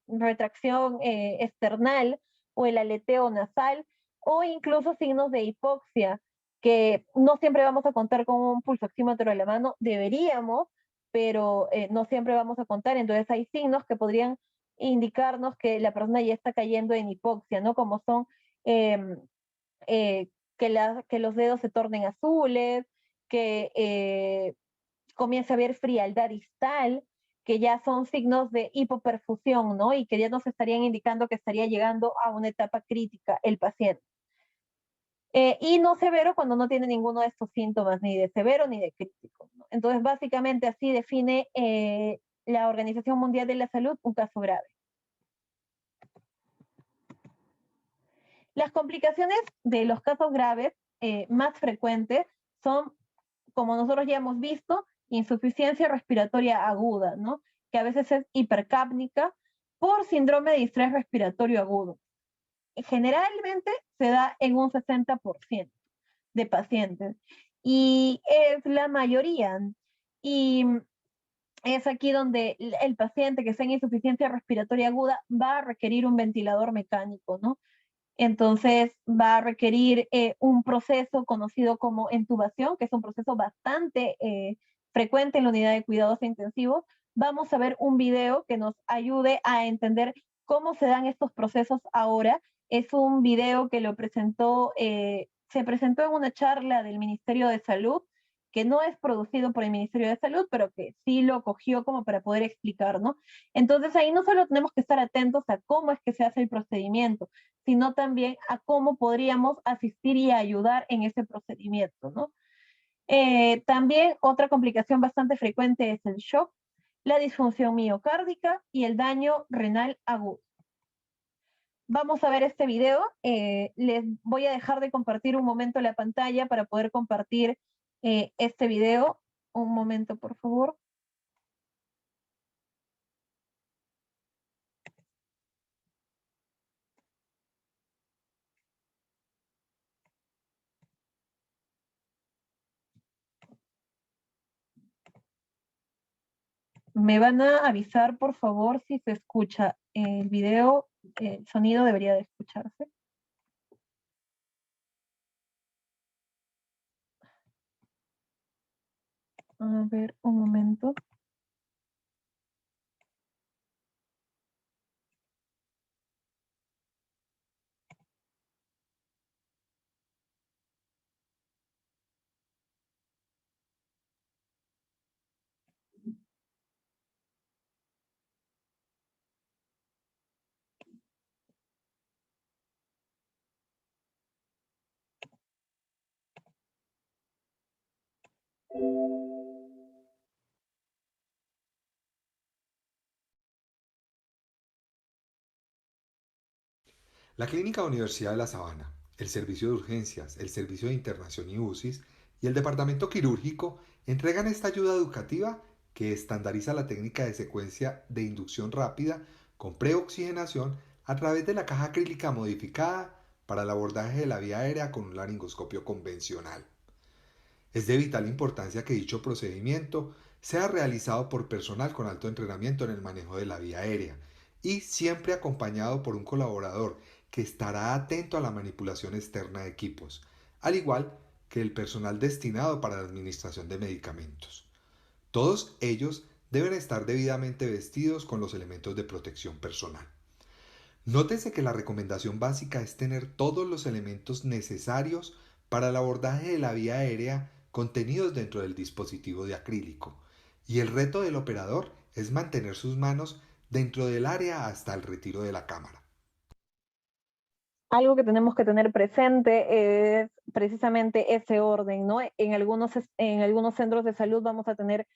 retracción external o el aleteo nasal o incluso signos de hipoxia, que no siempre vamos a contar con un pulsoxímetro a la mano, deberíamos, pero no siempre vamos a contar, entonces hay signos que podrían indicarnos que la persona ya está cayendo en hipoxia, ¿no? Como son eh, que los dedos se tornen azules, que comience a haber frialdad distal, que ya son signos de hipoperfusión, ¿no? Y que ya nos estarían indicando que estaría llegando a una etapa crítica el paciente. Y no severo cuando no tiene ninguno de estos síntomas, ni de severo ni de crítico, ¿no? Entonces, básicamente así define la Organización Mundial de la Salud un caso grave. Las complicaciones de los casos graves más frecuentes son, como nosotros ya hemos visto, insuficiencia respiratoria aguda, ¿no? Que a veces es hipercápnica por síndrome de distrés respiratorio agudo. Generalmente se da en un 60% de pacientes y es la mayoría. Y es aquí donde el paciente que está en insuficiencia respiratoria aguda va a requerir un ventilador mecánico, ¿no? Entonces va a requerir un proceso conocido como intubación, que es un proceso bastante frecuente en la unidad de cuidados intensivos. Vamos a ver un video que nos ayude a entender cómo se dan estos procesos ahora. Es un video que se presentó en una charla del Ministerio de Salud, que no es producido por el Ministerio de Salud, pero que sí lo cogió como para poder explicar, ¿no? Entonces ahí no solo tenemos que estar atentos a cómo es que se hace el procedimiento, sino también a cómo podríamos asistir y ayudar en ese procedimiento, ¿no? También otra complicación bastante frecuente es el shock, la disfunción miocárdica y el daño renal agudo. Vamos a ver este video. Les voy a dejar de compartir un momento la pantalla para poder compartir este video. Un momento, por favor. Me van a avisar, por favor, si se escucha el video. El sonido debería de escucharse. A ver, un momento. La Clínica Universidad de La Sabana, el Servicio de Urgencias, el Servicio de Internación y UCIs y el Departamento Quirúrgico entregan esta ayuda educativa que estandariza la técnica de secuencia de inducción rápida con preoxigenación a través de la caja acrílica modificada para el abordaje de la vía aérea con un laringoscopio convencional. Es de vital importancia que dicho procedimiento sea realizado por personal con alto entrenamiento en el manejo de la vía aérea y siempre acompañado por un colaborador que estará atento a la manipulación externa de equipos, al igual que el personal destinado para la administración de medicamentos. Todos ellos deben estar debidamente vestidos con los elementos de protección personal. Nótese que la recomendación básica es tener todos los elementos necesarios para el abordaje de la vía aérea contenidos dentro del dispositivo de acrílico, y el reto del operador es mantener sus manos dentro del área hasta el retiro de la cámara. Algo que tenemos que tener presente es precisamente ese orden, ¿no? En algunos centros de salud vamos a tener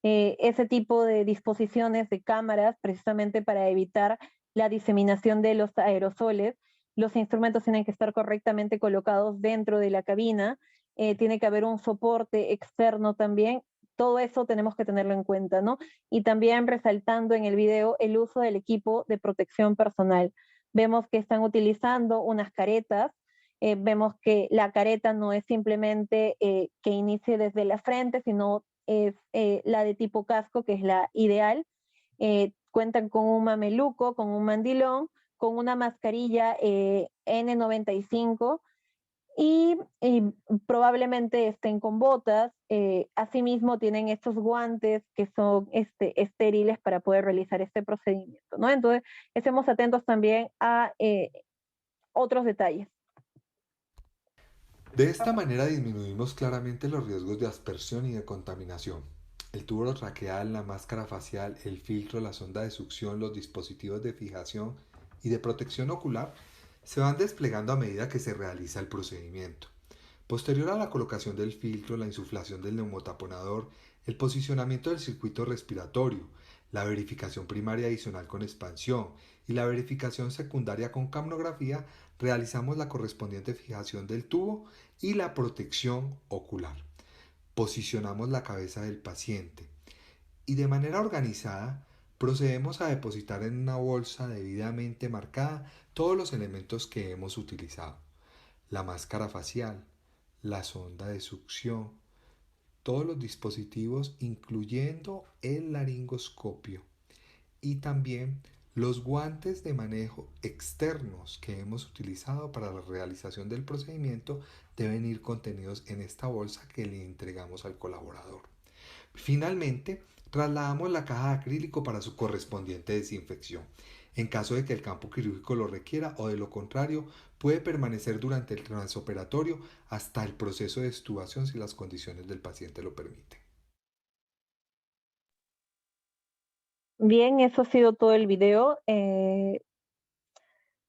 ese tipo de disposiciones de cámaras precisamente para evitar la diseminación de los aerosoles. Los instrumentos tienen que estar correctamente colocados dentro de la cabina, tiene que haber un soporte externo también. Todo eso tenemos que tenerlo en cuenta, ¿no? Y también resaltando en el video el uso del equipo de protección personal. Vemos que están utilizando unas caretas, vemos que la careta no es simplemente que inicie desde la frente, sino es la de tipo casco, que es la ideal. Cuentan con un mameluco, con un mandilón, con una mascarilla N95 y probablemente estén con botas. Asimismo, tienen estos guantes que son estériles para poder realizar este procedimiento, ¿no? Entonces, estemos atentos también a otros detalles. De esta manera disminuimos claramente los riesgos de aspersión y de contaminación. El tubo traqueal, la máscara facial, el filtro, la sonda de succión, los dispositivos de fijación y de protección ocular se van desplegando a medida que se realiza el procedimiento. Posterior a la colocación del filtro, la insuflación del neumotaponador, el posicionamiento del circuito respiratorio, la verificación primaria adicional con expansión y la verificación secundaria con capnografía, realizamos la correspondiente fijación del tubo y la protección ocular. Posicionamos la cabeza del paciente y de manera organizada procedemos a depositar en una bolsa debidamente marcada todos los elementos que hemos utilizado. La máscara facial, la sonda de succión, todos los dispositivos incluyendo el laringoscopio y también los guantes de manejo externos que hemos utilizado para la realización del procedimiento deben ir contenidos en esta bolsa que le entregamos al colaborador. Finalmente, trasladamos la caja de acrílico para su correspondiente desinfección. En caso de que el campo quirúrgico lo requiera o de lo contrario, puede permanecer durante el transoperatorio hasta el proceso de extubación si las condiciones del paciente lo permiten. Bien, eso ha sido todo el video.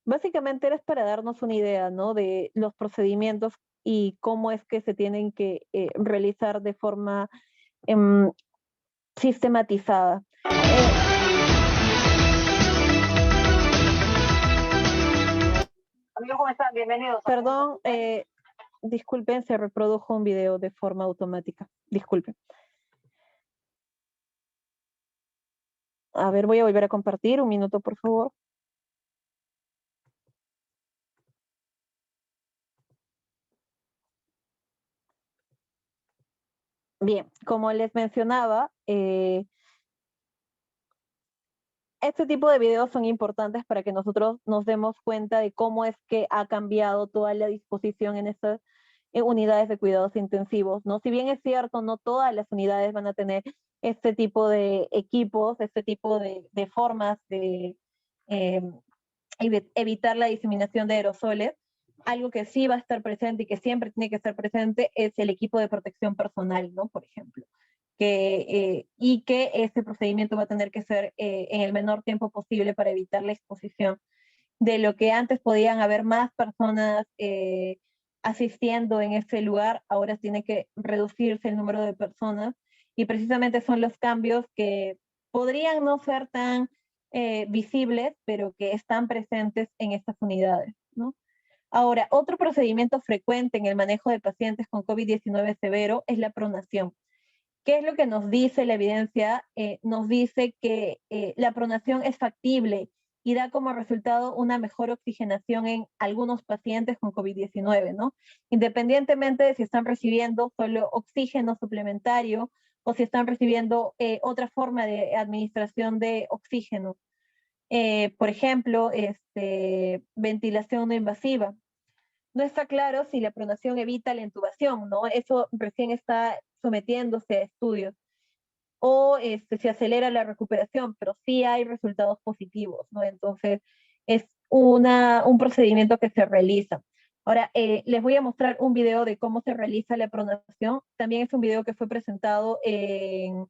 Básicamente era para darnos una idea, ¿no? De los procedimientos y cómo es que se tienen que realizar de forma em, sistematizada. Amigos, ¿cómo están? Bienvenidos. Perdón, disculpen, se reprodujo un video de forma automática. Disculpen. A ver, voy a volver a compartir. Un minuto, por favor. Bien, como les mencionaba, este tipo de videos son importantes para que nosotros nos demos cuenta de cómo es que ha cambiado toda la disposición en estas unidades de cuidados intensivos, ¿no? Si bien es cierto, no todas las unidades van a tener este tipo de equipos, este tipo de formas de eh, evitar la diseminación de aerosoles. Algo que sí va a estar presente y que siempre tiene que estar presente es el equipo de protección personal, ¿no? Por ejemplo. Y que este procedimiento va a tener que ser en el menor tiempo posible para evitar la exposición. De lo que antes podían haber más personas asistiendo en ese lugar, ahora tiene que reducirse el número de personas y precisamente son los cambios que podrían no ser tan visibles, pero que están presentes en estas unidades. ¿no? Ahora, otro procedimiento frecuente en el manejo de pacientes con COVID-19 severo es la pronación. ¿Qué es lo que nos dice la evidencia? Nos dice que la pronación es factible y da como resultado una mejor oxigenación en algunos pacientes con COVID-19, ¿no? Independientemente de si están recibiendo solo oxígeno suplementario o si están recibiendo otra forma de administración de oxígeno. Por ejemplo, ventilación no invasiva. No está claro si la pronación evita la intubación, ¿no? Eso recién está sometiéndose a estudios. O se acelera la recuperación, pero sí hay resultados positivos, ¿no? Entonces, es un procedimiento que se realiza. Ahora, les voy a mostrar un video de cómo se realiza la pronación. También es un video que fue presentado en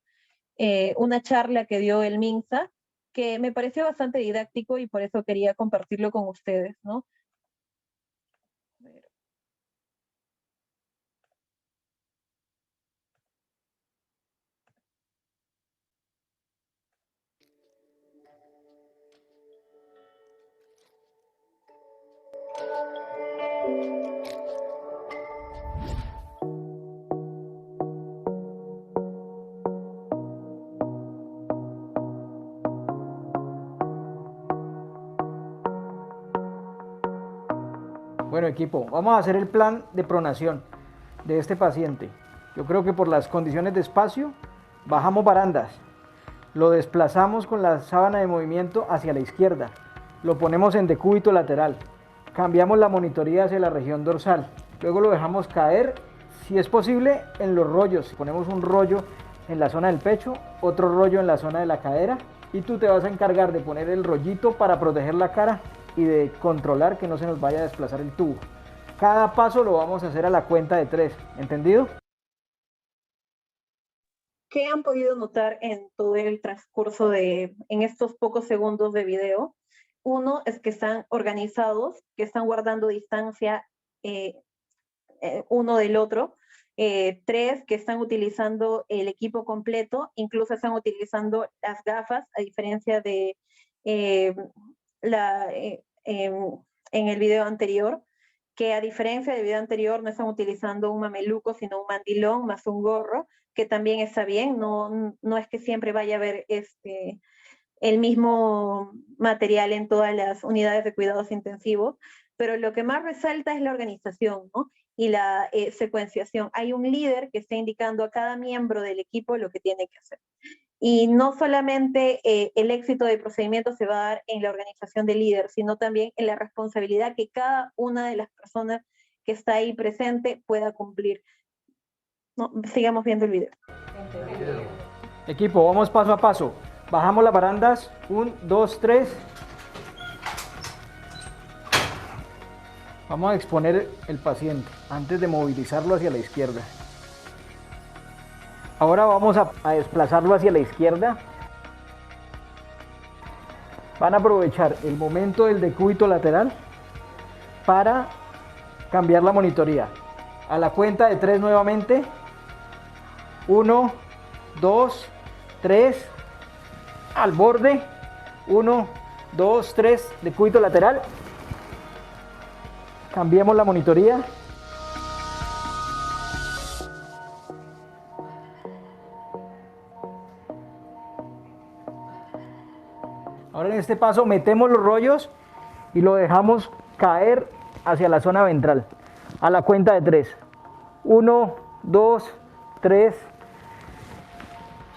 una charla que dio el MINSA, que me pareció bastante didáctico y por eso quería compartirlo con ustedes, ¿no? Bueno, equipo, vamos a hacer el plan de pronación de este paciente. Yo creo que por las condiciones de espacio, bajamos barandas, lo desplazamos con la sábana de movimiento hacia la izquierda, lo ponemos en decúbito lateral, cambiamos la monitoría hacia la región dorsal, luego lo dejamos caer, si es posible, en los rollos. Ponemos un rollo en la zona del pecho, otro rollo en la zona de la cadera, y tú te vas a encargar de poner el rollito para proteger la cara y de controlar que no se nos vaya a desplazar el tubo. Cada paso lo vamos a hacer a la cuenta de 3, ¿entendido? ¿Qué han podido notar en todo el transcurso en estos pocos segundos de video? Uno es que están organizados, que están guardando distancia uno del otro. 3, que están utilizando el equipo completo, incluso están utilizando las gafas, a diferencia de en el video anterior, que a diferencia del video anterior no están utilizando un mameluco, sino un mandilón más un gorro, que también está bien, no es que siempre vaya a haber el mismo material en todas las unidades de cuidados intensivos, pero lo que más resalta es la organización, ¿no? Y la secuenciación. Hay un líder que está indicando a cada miembro del equipo lo que tiene que hacer. Y no solamente el éxito del procedimiento se va a dar en la organización del líder, sino también en la responsabilidad que cada una de las personas que está ahí presente pueda cumplir. No, sigamos viendo el video. Equipo, vamos paso a paso. Bajamos las barandas. 1, 2, 3. Vamos a exponer el paciente antes de movilizarlo hacia la izquierda. Ahora vamos a desplazarlo hacia la izquierda. Van a aprovechar el momento del decúbito lateral para cambiar la monitoría. A la cuenta de 3 nuevamente. 1, 2, 3. Al borde. 1, 2, 3. Decúbito lateral. Cambiemos la monitoría. Ahora en este paso metemos los rollos y lo dejamos caer hacia la zona ventral. A la cuenta de 3. 1, 2, 3.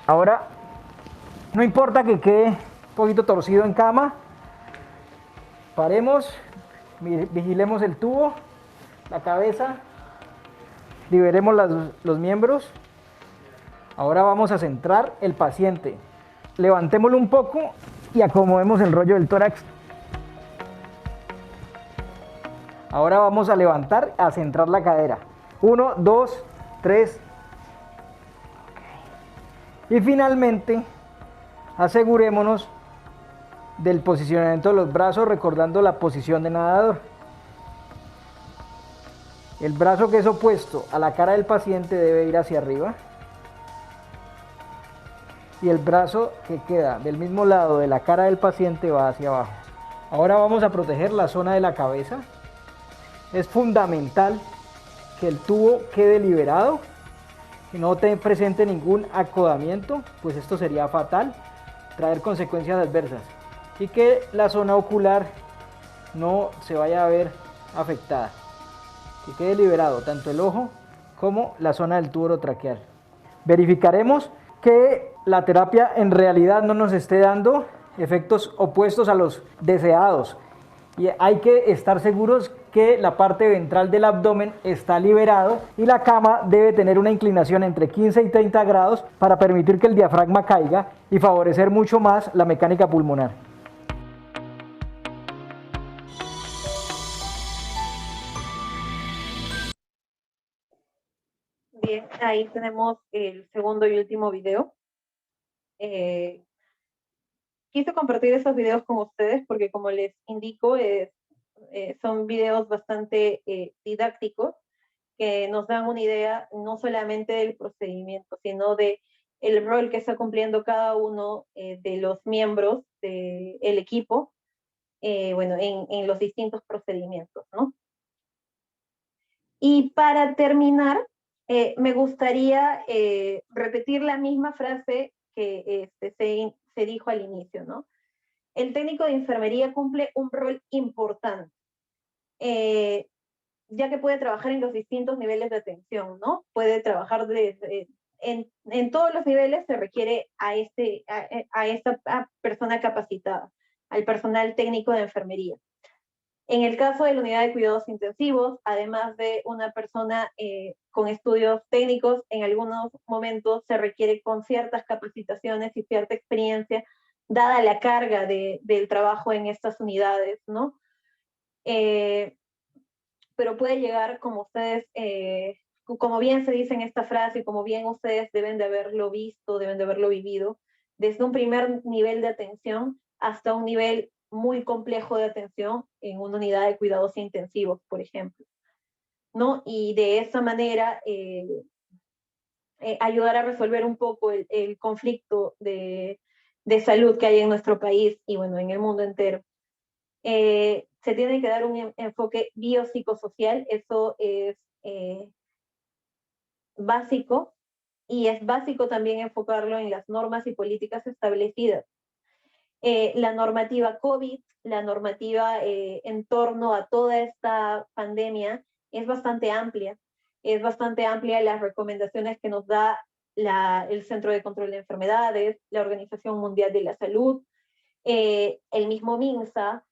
Ahora, no importa que quede un poquito torcido en cama. Paremos, vigilemos el tubo, la cabeza, liberemos los miembros. Ahora vamos a centrar el paciente. Levantémoslo un poco y acomodemos el rollo del tórax. Ahora vamos a levantar, a centrar la cadera. 1, 2, 3. Y finalmente, asegurémonos del posicionamiento de los brazos, recordando la posición de nadador. El brazo que es opuesto a la cara del paciente debe ir hacia arriba. Y el brazo que queda del mismo lado de la cara del paciente va hacia abajo. Ahora vamos a proteger la zona de la cabeza. Es fundamental que el tubo quede liberado, que no te presente ningún acodamiento, pues esto sería fatal, traer consecuencias adversas, y que la zona ocular no se vaya a ver afectada, que quede liberado tanto el ojo como la zona del tubo orotraqueal. Verificaremos que la terapia en realidad no nos esté dando efectos opuestos a los deseados, y hay que estar seguros que la parte ventral del abdomen está liberado y la cama debe tener una inclinación entre 15 y 30 grados para permitir que el diafragma caiga y favorecer mucho más la mecánica pulmonar. Bien, ahí tenemos el segundo y último video. Quise compartir esos videos con ustedes porque, como les indico, son videos bastante didácticos que nos dan una idea no solamente del procedimiento, sino de el rol que está cumpliendo cada uno de los miembros del equipo, bueno, en los distintos procedimientos, ¿no? Y para terminar, me gustaría repetir la misma frase que se dijo al inicio, ¿no? El técnico de enfermería cumple un rol importante, ya que puede trabajar en los distintos niveles de atención, ¿no? Puede trabajar en todos los niveles, se requiere a esta persona capacitada, al personal técnico de enfermería. En el caso de la unidad de cuidados intensivos, además de una persona con estudios técnicos, en algunos momentos se requiere con ciertas capacitaciones y cierta experiencia, dada la carga del trabajo en estas unidades, ¿no? Pero puede llegar, como ustedes, como bien se dice en esta frase, y como bien ustedes deben de haberlo visto, deben de haberlo vivido, desde un primer nivel de atención hasta un nivel muy complejo de atención en una unidad de cuidados intensivos, por ejemplo, ¿no? Y de esa manera ayudar a resolver un poco el conflicto de salud que hay en nuestro país y, bueno, en el mundo entero. Se tiene que dar un enfoque biopsicosocial, eso es básico, y es básico también enfocarlo en las normas y políticas establecidas. La normativa COVID, la normativa en torno a toda esta pandemia es bastante amplia las recomendaciones que nos da el Centro de Control de Enfermedades, la Organización Mundial de la Salud, el mismo MINSA,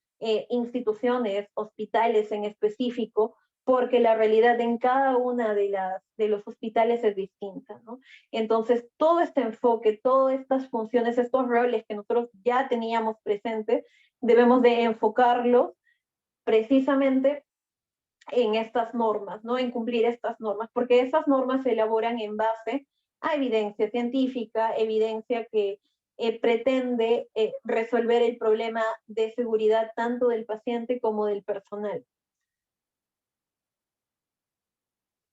instituciones, hospitales en específico, porque la realidad en cada una de los hospitales es distinta, ¿no? Entonces, todo este enfoque, todas estas funciones, estos roles que nosotros ya teníamos presentes, debemos de enfocarlos precisamente en estas normas, ¿no? En cumplir estas normas, porque esas normas se elaboran en base a evidencia científica, evidencia que pretende resolver el problema de seguridad tanto del paciente como del personal,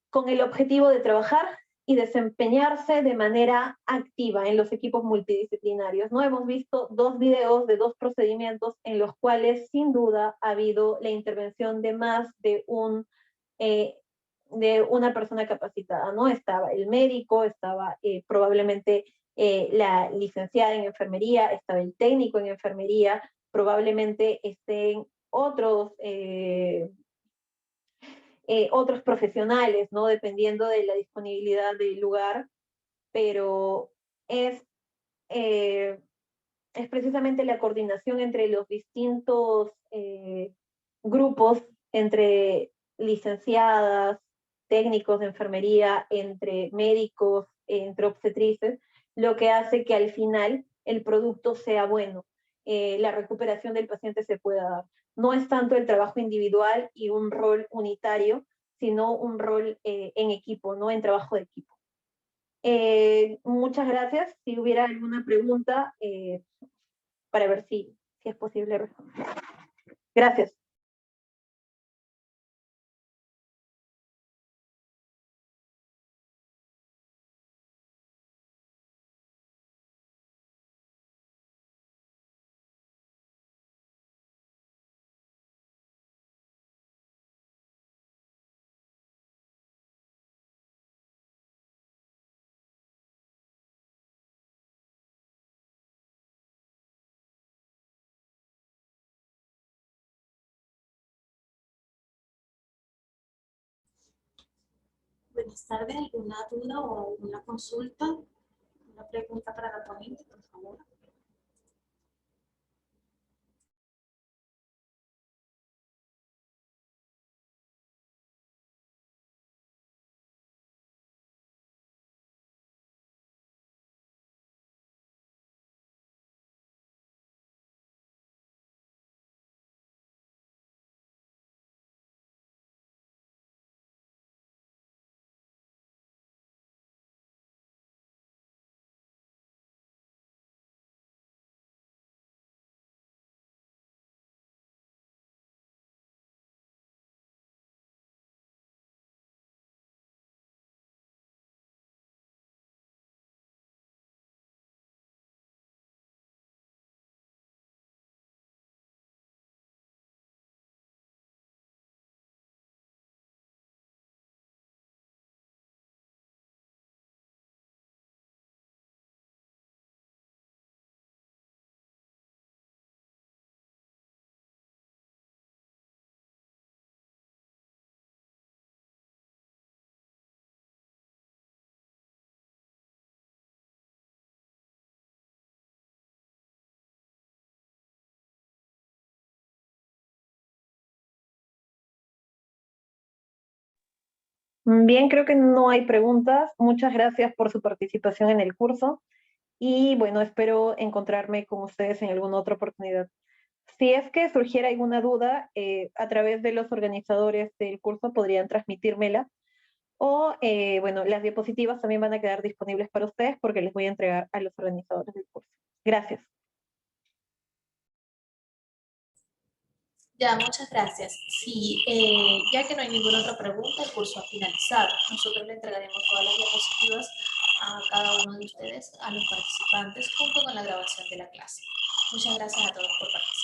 con el objetivo de trabajar y desempeñarse de manera activa en los equipos multidisciplinarios. No hemos visto dos videos de dos procedimientos en los cuales sin duda ha habido la intervención de más de una persona capacitada, ¿no? Estaba el médico, estaba probablemente la licenciada en enfermería, estaba el técnico en enfermería, probablemente estén otros profesionales, ¿no? Dependiendo de la disponibilidad del lugar, pero es, eh, es precisamente la coordinación entre los distintos grupos, entre licenciadas, técnicos de enfermería, entre médicos, entre obstetrices, lo que hace que al final el producto sea bueno, la recuperación del paciente se pueda dar. No es tanto el trabajo individual y un rol unitario, sino un rol en equipo, ¿no? En trabajo de equipo. Muchas gracias. Si hubiera alguna pregunta, para ver si es posible responder. Gracias. buenas tardes. ¿Alguna duda o alguna consulta? ¿Una pregunta para la ponente, por favor? Bien, creo que no hay preguntas. Muchas gracias por su participación en el curso y bueno, espero encontrarme con ustedes en alguna otra oportunidad. Si es que surgiera alguna duda, a través de los organizadores del curso podrían transmitírmela o, bueno, las diapositivas también van a quedar disponibles para ustedes porque les voy a entregar a los organizadores del curso. Gracias. Ya, muchas gracias. Sí, ya que no hay ninguna otra pregunta, el curso ha finalizado. Nosotros le entregaremos todas las diapositivas a cada uno de ustedes, a los participantes, junto con la grabación de la clase. Muchas gracias a todos por participar.